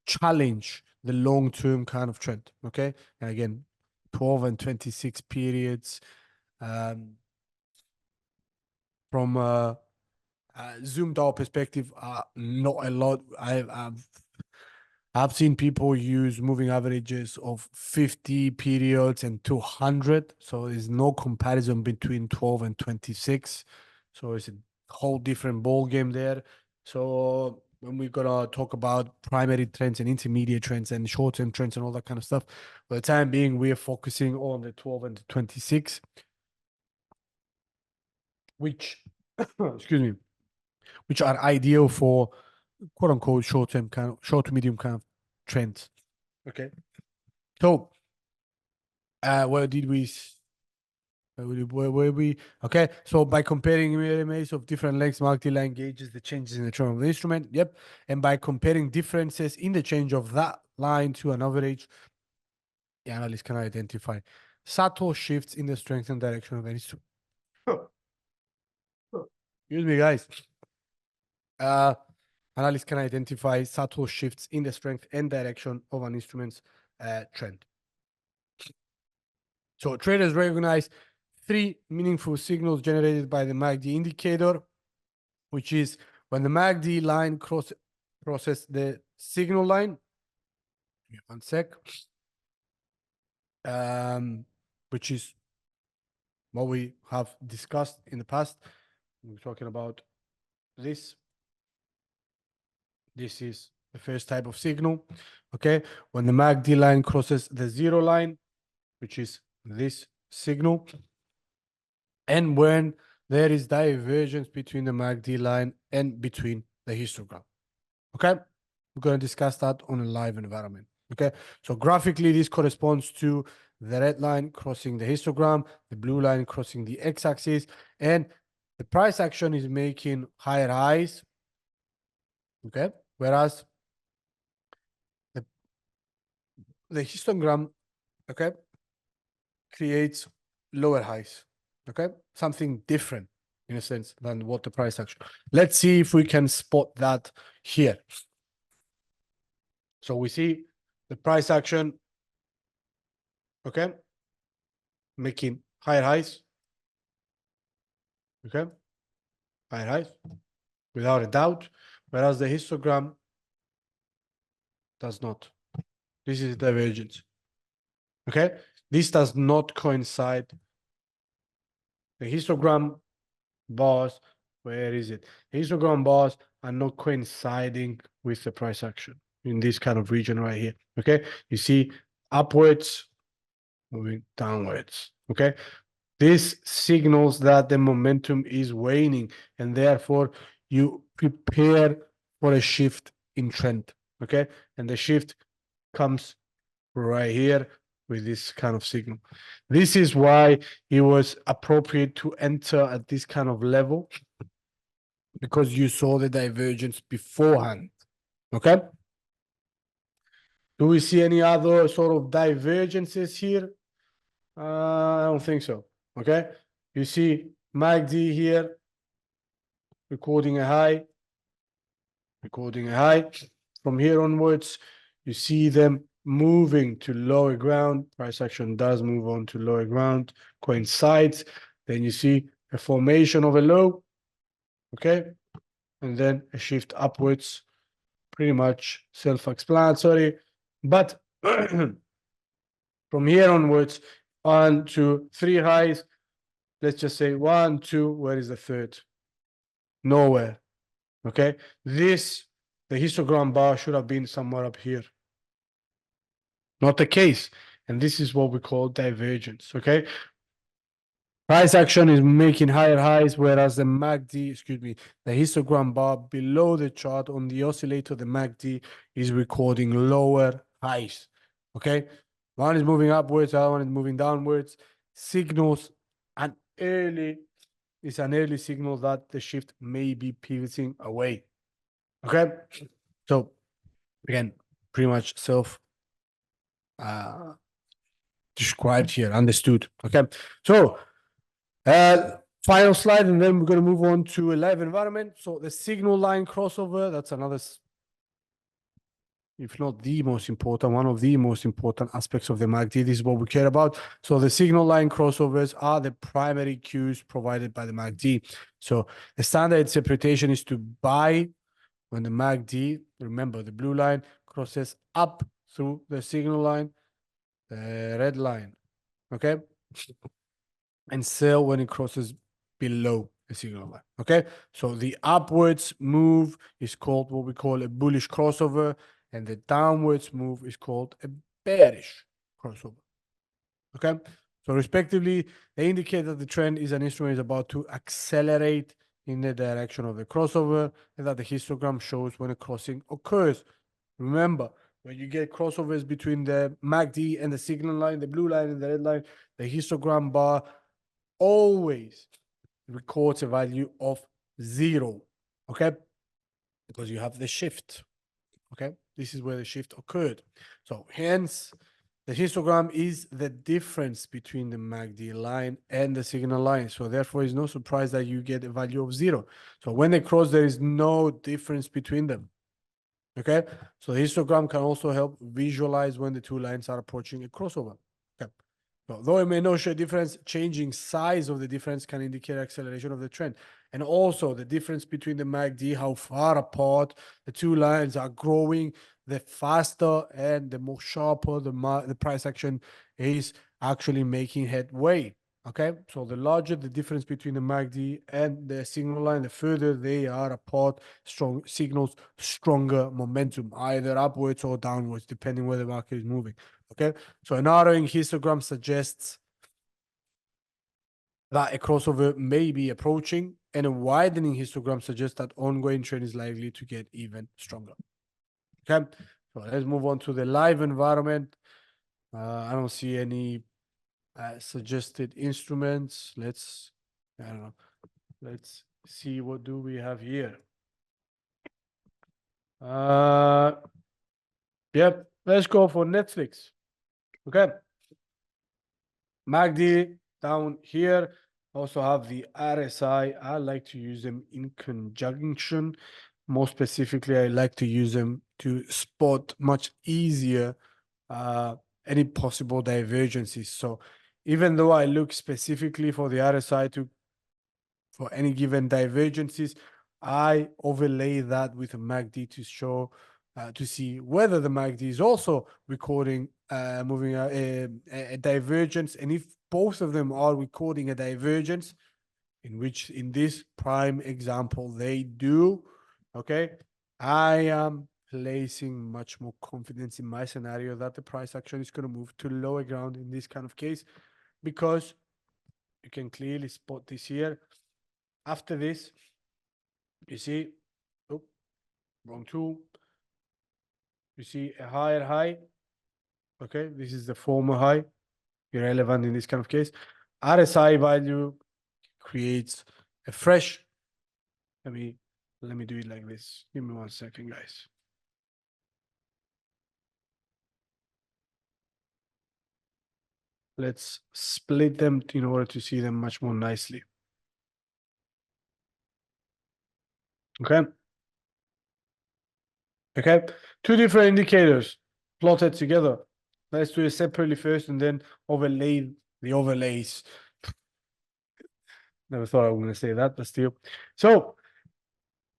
challenge the long-term kind of trend. Okay, and again, 12 and 26 periods. From a zoomed out perspective, not a lot. I've seen people use moving averages of 50 periods and 200. So there's no comparison between 12 and 26. So it's a whole different ball game there. So when we're gonna talk about primary trends and intermediate trends and short-term trends and all that kind of stuff, for the time being, we're focusing on the 12 and the 26, which excuse me, which are ideal for quote unquote short to medium kind of trends. Okay. So where did we where were we? Okay, so by comparing EMAs of different lengths, MACD line gauges the changes in the trend of the instrument. Yep. And by comparing differences in the change of that line to an average, the analyst can identify subtle shifts in the strength and direction of an instrument. Excuse me, guys. Analysts can identify subtle shifts in the strength and direction of an instrument's trend. So traders recognize three meaningful signals generated by the MACD indicator, which is when the MACD line crosses the signal line. Give me one sec. Which is what we have discussed in the past. We're talking about this. This is the first type of signal. Okay, when the MACD line crosses the zero line, which is this signal, and when there is divergence between the MACD line and between the histogram. Okay, we're going to discuss that on a live environment. Okay, so graphically, this corresponds to the red line crossing the histogram, the blue line crossing the x-axis, and the price action is making higher highs. Okay, whereas the histogram, okay, creates lower highs. Okay, something different in a sense than what the price action. Let's see if we can spot that here. So we see the price action, okay, making higher highs. Okay, higher highs without a doubt, whereas the histogram does not. This is divergence. Okay, this does not coincide. The histogram bars, where is it? The histogram bars are not coinciding with the price action in this kind of region right here. Okay, you see upwards, moving downwards. Okay, this signals that the momentum is waning, and therefore you prepare for a shift in trend. Okay, and the shift comes right here with this kind of signal. This is why it was appropriate to enter at this kind of level, because you saw the divergence beforehand. Okay, do we see any other sort of divergences here? I don't think so. Okay, you see MACD here recording a high, from here onwards. You see them moving to lower ground. Price action does move on to lower ground, coincides. Then you see a formation of a low, okay, and then a shift upwards. Pretty much self-explanatory. But from here onwards, 1, 2, 3 highs. Let's just say 1, 2. Where is the third? Nowhere. Okay, this the histogram bar should have been somewhere up here. Not the case. And this is what we call divergence, okay? Price action is making higher highs, whereas the MACD, the histogram bar below the chart on the oscillator, the MACD is recording lower highs, okay? One is moving upwards, the other one is moving downwards. Signals an early signal that the shift may be pivoting away, okay? So again, pretty much self described here, understood, okay? So final slide, and then we're going to move on to a live environment. So the signal line crossover, that's another, if not the most important, one of the most important aspects of the MACD. This is what we care about. So the signal line crossovers are the primary cues provided by the MACD. So the standard interpretation is to buy when the MACD, remember the blue line, crosses up through the signal line, the red line, okay? And sell when it crosses below the signal line, okay? So the upwards move is called what we call a bullish crossover, and the downwards move is called a bearish crossover, okay? So respectively, they indicate that the trend is an instrument is about to accelerate in the direction of the crossover, and that the histogram shows when a crossing occurs. Remember, when you get crossovers between the MACD and the signal line, the blue line and the red line, the histogram bar always records a value of 0, okay? Because you have the shift, okay? This is where the shift occurred. So hence, the histogram is the difference between the MACD line and the signal line. So therefore, it's no surprise that you get a value of 0. So when they cross, there is no difference between them, okay? So the histogram can also help visualize when the two lines are approaching a crossover, okay? So though it may not show a difference, changing size of the difference can indicate acceleration of the trend. And also the difference between the MACD, how far apart the two lines are growing, the faster and the more sharper the price action is actually making headway. Okay, so the larger the difference between the MACD and the signal line, the further they are apart, strong signals stronger momentum, either upwards or downwards, depending where the market is moving. Okay, so a narrowing histogram suggests that a crossover may be approaching, and a widening histogram suggests that ongoing trend is likely to get even stronger. Okay, so let's move on to the live environment. I don't see any suggested instruments. Let's see, what do we have here? Yep, let's go for Netflix. Okay, MACD down here. Also have the RSI. I like to use them in conjunction. More specifically, I like to use them to spot much easier any possible divergences. So even though I look specifically for the RSI for any given divergences, I overlay that with a MACD to show to see whether the MACD is also recording moving a divergence, and if both of them are recording a divergence, in which in this prime example they do, okay, I am placing much more confidence in my scenario that the price action is going to move to lower ground in this kind of case, because you can clearly spot this here. After this, you see, oh, wrong tool. You see a higher high. Okay, this is the former high, irrelevant in this kind of case. RSI value creates a fresh. Let me do it like this. Give me 1 second, guys. Let's split them in order to see them much more nicely. Okay. Okay, two different indicators plotted together. Let's do it separately first and then overlay the overlays. Never thought I was going to say that, but still. So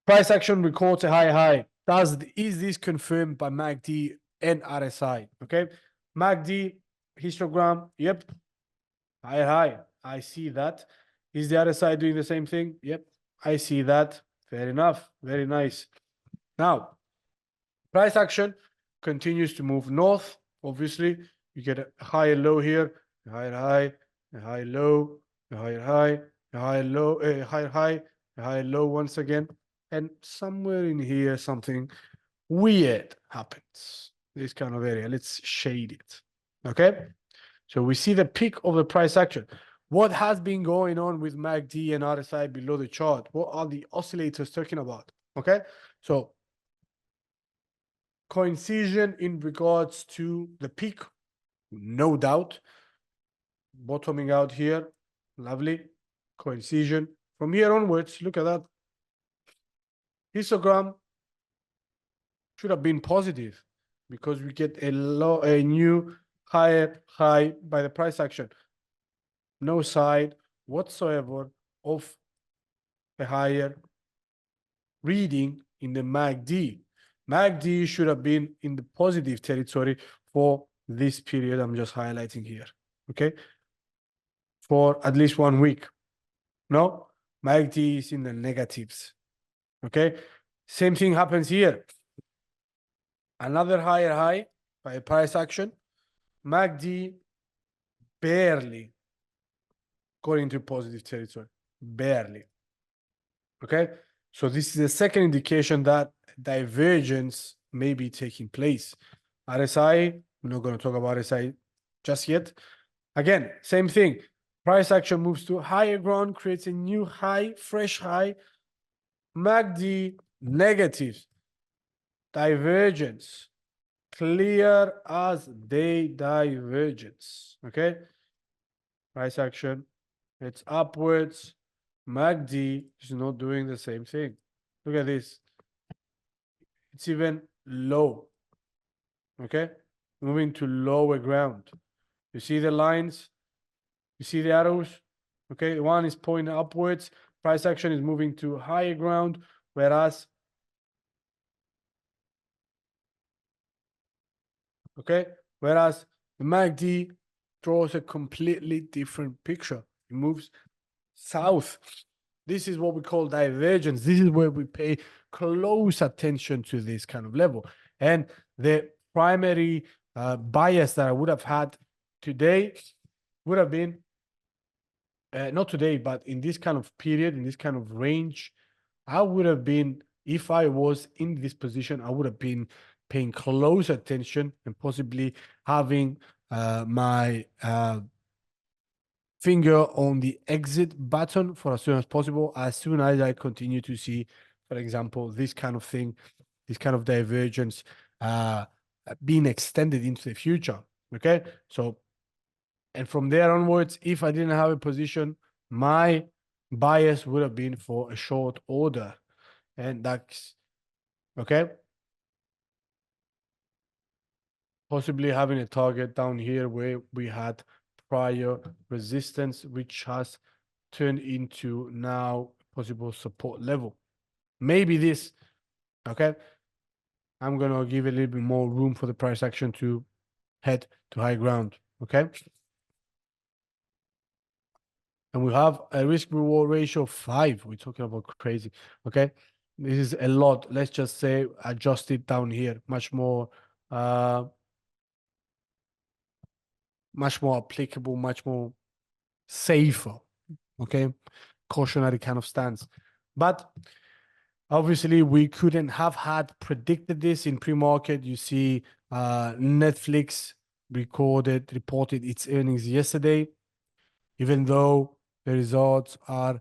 price action records a high. Is this confirmed by MACD and RSI? Okay, MACD histogram. Yep, high. I see that. Is the RSI doing the same thing? Yep, I see that. Fair enough. Very nice. Now, Price action continues to move north. Obviously, you get a higher low here, a higher high, a higher low, a higher high, a higher low, a higher high, a higher low once again. And somewhere in here, something weird happens. This kind of area. Let's shade it. Okay. So we see the peak of the price action. What has been going on with MACD and RSI below the chart? What are the oscillators talking about? Okay. So coincision in regards to the peak, no doubt. Bottoming out here, lovely. Coincision. From here onwards, look at that. Histogram should have been positive because we get a new higher high by the price action. No side whatsoever of a higher reading in the MACD. MACD should have been in the positive territory for this period I'm just highlighting here, okay? For at least 1 week. No, MACD is in the negatives, okay? Same thing happens here. Another higher high by price action. MACD barely going into positive territory, barely, okay? So this is the second indication that divergence may be taking place. RSI, we're not going to talk about RSI just yet. Again, same thing. Price action moves to higher ground, creates a new high, fresh high. MACD negative. Divergence. Clear as day divergence. Okay? Price action. It's upwards. MACD is not doing the same thing. Look at this. It's even low. Okay? Moving to lower ground. You see the lines? You see the arrows? Okay, one is pointing upwards. Price action is moving to higher ground, whereas, the MACD draws a completely different picture. It moves south. This is what we call divergence. This is where we pay close attention to this kind of level. And the primary bias that I would have had today would have been not today, but in this kind of period, in this kind of range, I would have been, if I was in this position, I would have been paying close attention and possibly having my finger on the exit button for as soon as possible, as soon as I continue to see, for example, this kind of thing, this kind of divergence being extended into the future. Okay, so and from there onwards, if I didn't have a position, my bias would have been for a short order. And that's okay. Possibly having a target down here where we had prior resistance, which has turned into now possible support level. Maybe this, okay. I'm going to give a little bit more room for the price action to head to high ground, okay. And we have a risk reward ratio of 5. We're talking about crazy. Okay. This is a lot. Let's just say adjust it down here. Much more applicable, much more safer. Okay. Cautionary kind of stance. But obviously we couldn't have had predicted this in pre-market. You see Netflix reported its earnings yesterday, even though the results are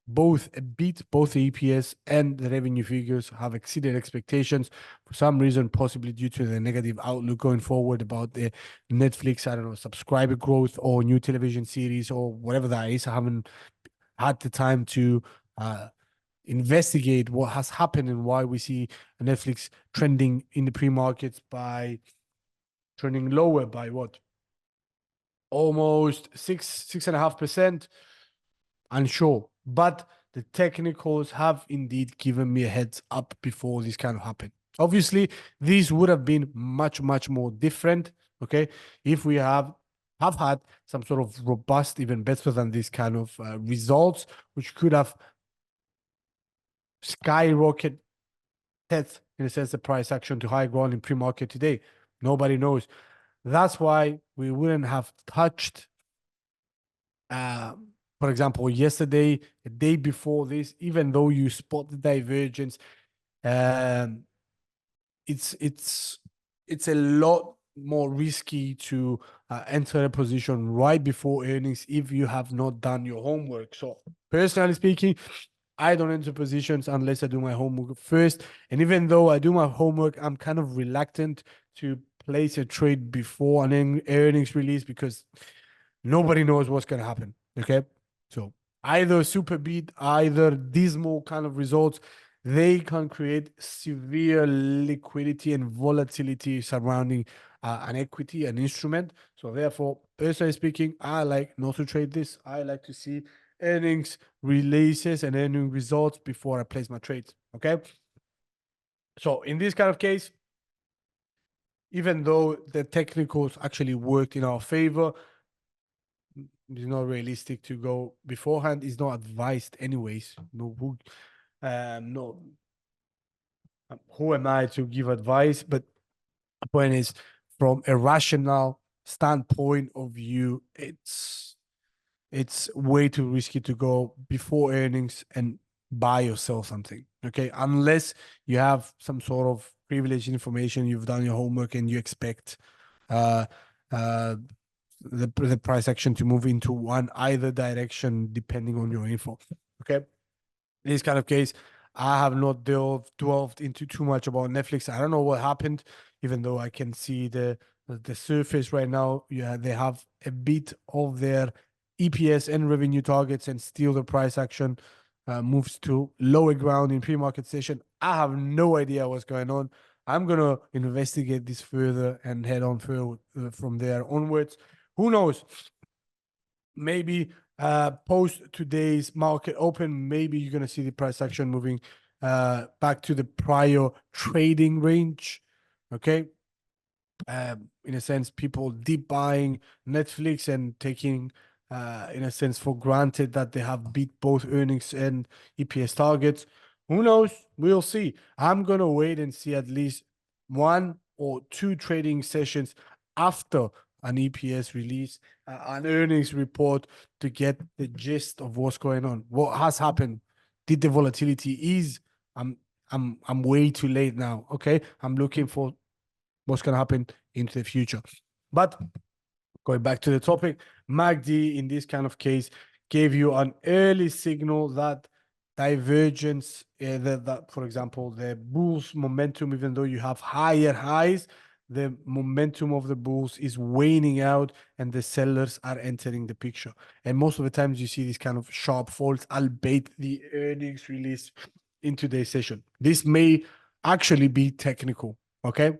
both a beat, both the EPS and the revenue figures have exceeded expectations for some reason, possibly due to the negative outlook going forward about the Netflix, I don't know, subscriber growth or new television series or whatever that is. I haven't had the time to investigate what has happened and why we see Netflix trending in the pre-markets by trending lower by what? Almost 6.5%. Unsure, but the technicals have indeed given me a heads up before this kind of happened. Obviously, these would have been much more different, okay, if we have had some sort of robust, even better than this kind of results, which could have skyrocketed in a sense, the price action to high ground in pre-market today? Nobody knows. That's why we wouldn't have touched, for example, yesterday, the day before this, even though you spot the divergence, it's a lot more risky to enter a position right before earnings if you have not done your homework. So personally speaking, I don't enter positions unless I do my homework first. And even though I do my homework, I'm kind of reluctant to place a trade before an earnings release because nobody knows what's going to happen. Okay. So either super beat, either dismal kind of results, they can create severe liquidity and volatility surrounding an equity, an instrument. So therefore, personally speaking, I like not to trade this. I like to see earnings releases and earning results before I place my trades. Okay. So in this kind of case, even though the technicals actually worked in our favor, it's not realistic to go beforehand. It's not advised anyways. No, who am I to give advice? But the point is, from a rational standpoint of view, it's way too risky to go before earnings and buy or sell something. Okay, unless you have some sort of privileged information, you've done your homework, and you expect the price action to move into one either direction depending on your info. Okay, in this kind of case, I have not delved into too much about Netflix. I don't know what happened, even though I can see the surface right now. Yeah, they have a bit of their EPS and revenue targets, and still the price action moves to lower ground in pre-market session. I have no idea what's going on. I'm gonna investigate this further and head on further from there onwards. Who knows? Maybe post today's market open, maybe you're gonna see the price action moving back to the prior trading range. Okay. In a sense, people deep buying Netflix and taking, in a sense, for granted that they have beat both earnings and EPS targets. Who knows? We'll see. I'm gonna wait and see at least 1 or 2 trading sessions after an EPS release, an earnings report, to get the gist of what's going on. What has happened? Did the volatility ease? I'm way too late now. Okay, I'm looking for what's going to happen into the future. But going back to the topic, MACD in this kind of case gave you an early signal that divergence, that for example, the bulls momentum, even though you have higher highs, the momentum of the bulls is waning out and the sellers are entering the picture. And most of the times you see these kind of sharp falls, albeit the earnings release in today's session. This may actually be technical. Okay.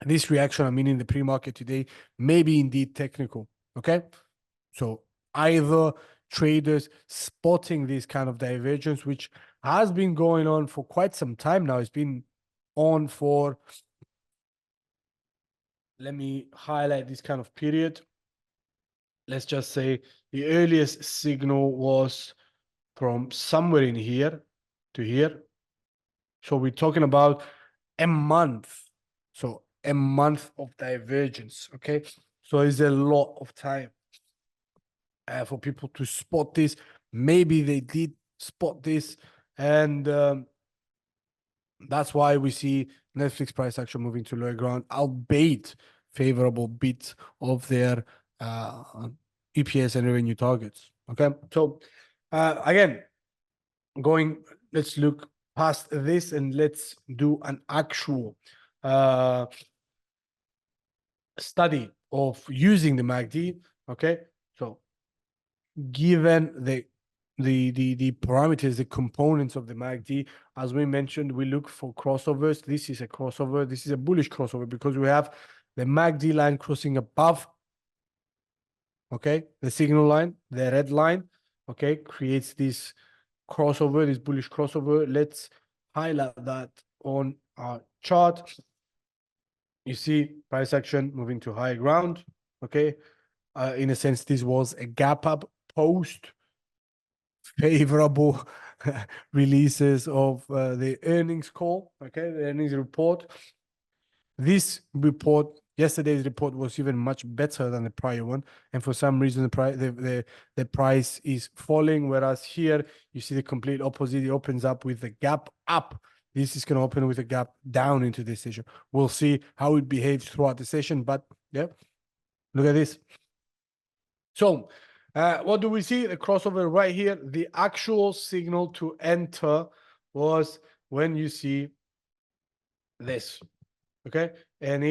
This reaction, I mean, in the pre-market today, may be indeed technical. Okay. So either traders spotting this kind of divergence, which has been going on for quite some time now. It's been on for, let me highlight this kind of period. Let's just say the earliest signal was from somewhere in here to here. So we're talking about a month. So a month of divergence. Okay. So it's a lot of time for people to spot this. Maybe they did spot this, and that's why we see Netflix price action moving to lower ground, albeit favorable bit of their EPS and revenue targets. Okay, so again, let's look past this and let's do an actual study of using the MACD. Okay, so given the parameters, the components of the MACD, as we mentioned, we look for crossovers. This is a crossover. This is a bullish crossover because we have the MACD line crossing above, okay, the signal line, the red line, okay, creates this crossover, this bullish crossover. Let's highlight that on our chart. You see price action moving to high ground, okay. In a sense, this was a gap up post favorable releases of the earnings call, okay, the earnings report. This report, yesterday's report, was even much better than the prior one, and for some reason the price is falling, whereas here you see the complete opposite. It opens up with a gap up. This is going to open with a gap down into this session. We'll see how it behaves throughout the session, but yeah, look at this. So what do we see? The crossover right here. The actual signal to enter was when you see this, okay? And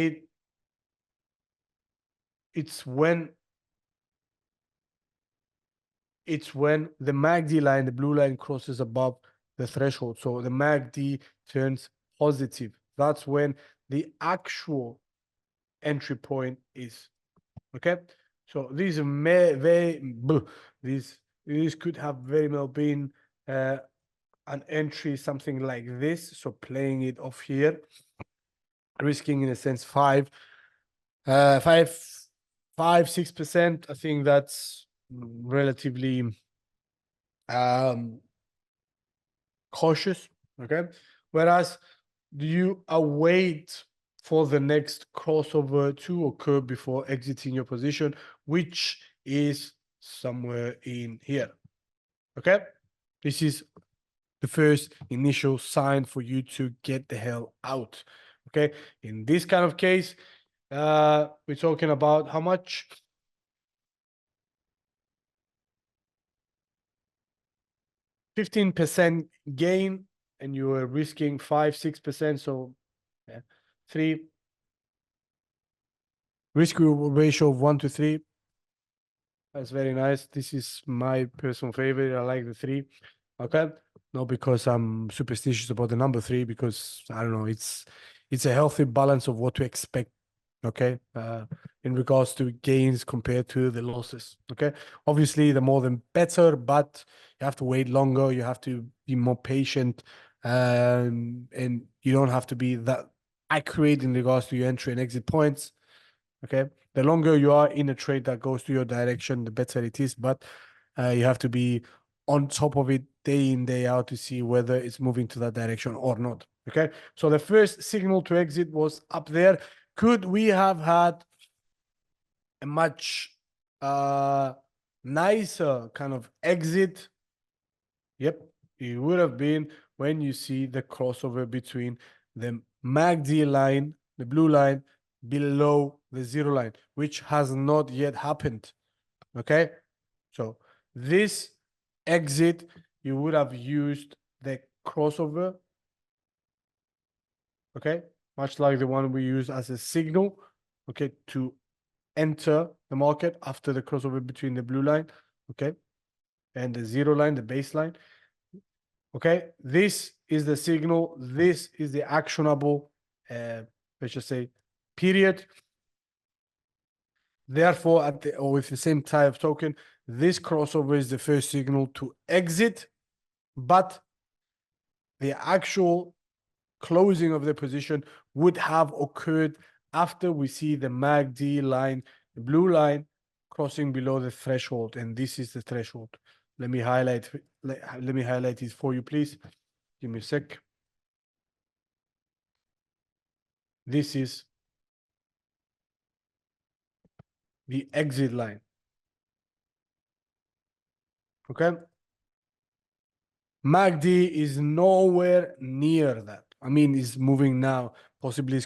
it's when the MACD line, the blue line, crosses above the threshold. So the MACD turns positive. That's when the actual entry point is, okay? So these these could have very well been an entry, something like this. So playing it off here, risking in a sense 6%. I think that's relatively cautious, okay? Whereas you await for the next crossover to occur before exiting your position, which is somewhere in here, okay? This is the first initial sign for you to get the hell out, okay? In this kind of case, we're talking about how much? 15% gain, and you are risking 5-6%. So yeah, 3 risk ratio of 1 to 3. That's very nice. This is my personal favorite. I like the 3. Okay, not because I'm superstitious about the number 3, because I don't know, it's a healthy balance of what to expect, okay, in regards to gains compared to the losses, okay? Obviously, the more the better, but you have to wait longer, you have to be more patient, and you don't have to be that accurate in regards to your entry and exit points, okay? The longer you are in a trade that goes to your direction, the better it is, but you have to be on top of it day in, day out to see whether it's moving to that direction or not, okay? So the first signal to exit was up there. Could we have had a much nicer kind of exit? Yep, it would have been when you see the crossover between the MACD line, the blue line, below the 0 line, which has not yet happened, okay? So this exit, you would have used the crossover, okay? Much like the one we use as a signal, okay, to enter the market after the crossover between the blue line, okay, and the 0 line, the baseline, okay? This is the signal. This is the actionable, let's just say, period. Therefore, with the same type of token, this crossover is the first signal to exit, but the actual closing of the position would have occurred after we see the MACD line, the blue line, crossing below the threshold, and this is the threshold. Let me highlight it for you, please. Give me a sec. This is the exit line. Okay. MACD is nowhere near that. I mean, it's moving now. Possibly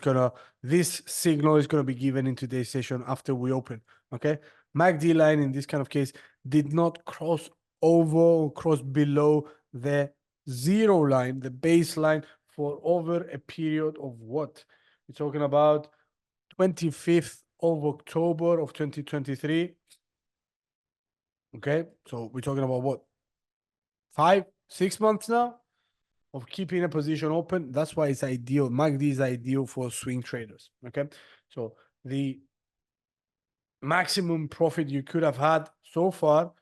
this signal is gonna be given in today's session after we open. Okay. MACD line in this kind of case did not cross over or cross below the 0 line, the baseline, for over a period of what? We're talking about 25th of October of 2023. Okay, so we're talking about what? 5-6 months now of keeping a position open. That's why it's ideal. MACD is ideal for swing traders. Okay, so the maximum profit you could have had so far,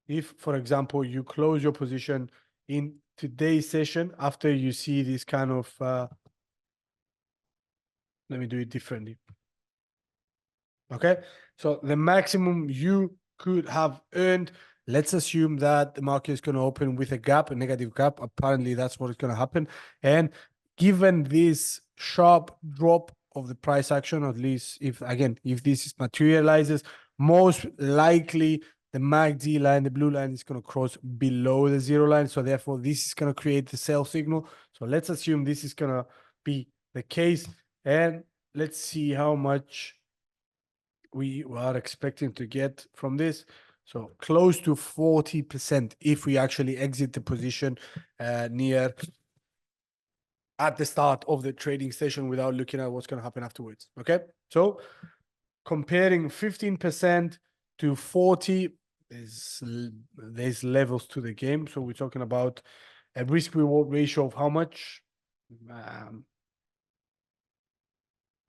if, for example, you close your position in today's session after you see this kind of, let me do it differently. Okay, so the maximum you could have earned Let's assume that the market is going to open with a gap, a negative gap. Apparently, that's what is going to happen. And given this sharp drop of the price action, at least if this materializes, most likely the MACD line, the blue line, is going to cross below the zero line. So therefore, this is going to create the sell signal. So let's assume this is going to be the case. And let's see how much we are expecting to get from this. So close to 40% if we actually exit the position near at the start of the trading session without looking at what's going to happen afterwards. Okay, so comparing 15% to 40, there's levels to the game. So we're talking about a risk reward ratio of how much?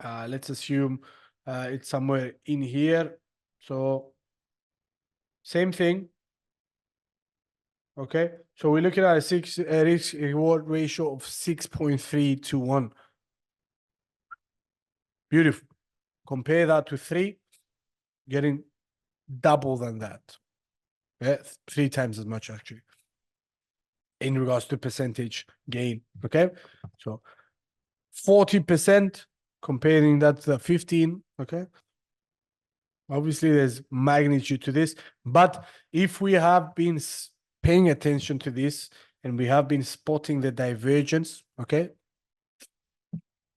Let's assume it's somewhere in here. So same thing. Okay, so we're looking at a risk reward ratio of 6.3 to 1. Beautiful. Compare that to 3, getting double than that. Yeah, 3 times as much actually in regards to percentage gain. Okay, so 40% comparing that to the 15. Okay, obviously there's magnitude to this, but if we have been paying attention to this and we have been spotting the divergence, okay,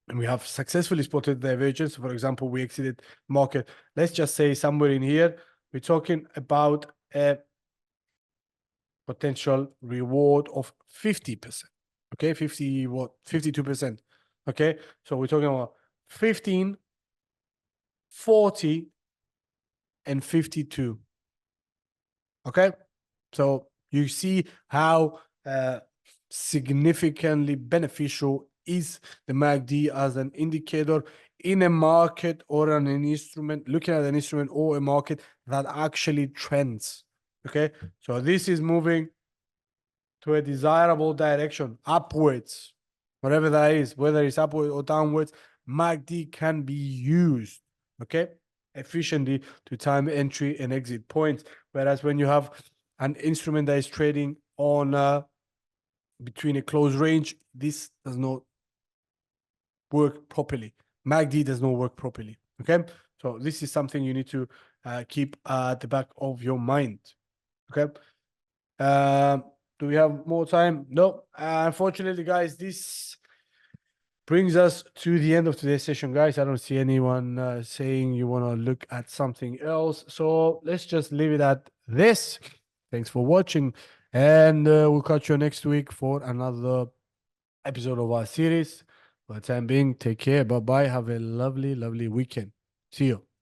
and we have successfully spotted the divergence, for example, we exited market, let's just say somewhere in here, we're talking about a potential reward of 50%. Okay, 52%. Okay, so we're talking about 15, 40, and 52. Okay, so you see how significantly beneficial is the MACD as an indicator in a market or an instrument, looking at an instrument or a market that actually trends. Okay, so this is moving to a desirable direction, upwards, whatever that is, whether it's upward or downwards, MACD can be used, okay, efficiently to time entry and exit points. Whereas when you have an instrument that is trading on between a close range, this does not work properly. MACD does not work properly, okay? So this is something you need to keep at the back of your mind, okay? Do we have more time? No. Unfortunately, guys, this brings us to the end of today's session, guys. I don't see anyone saying you want to look at something else. So let's just leave it at this. Thanks for watching. And we'll catch you next week for another episode of our series. For the time being, take care. Bye-bye. Have a lovely, lovely weekend. See you.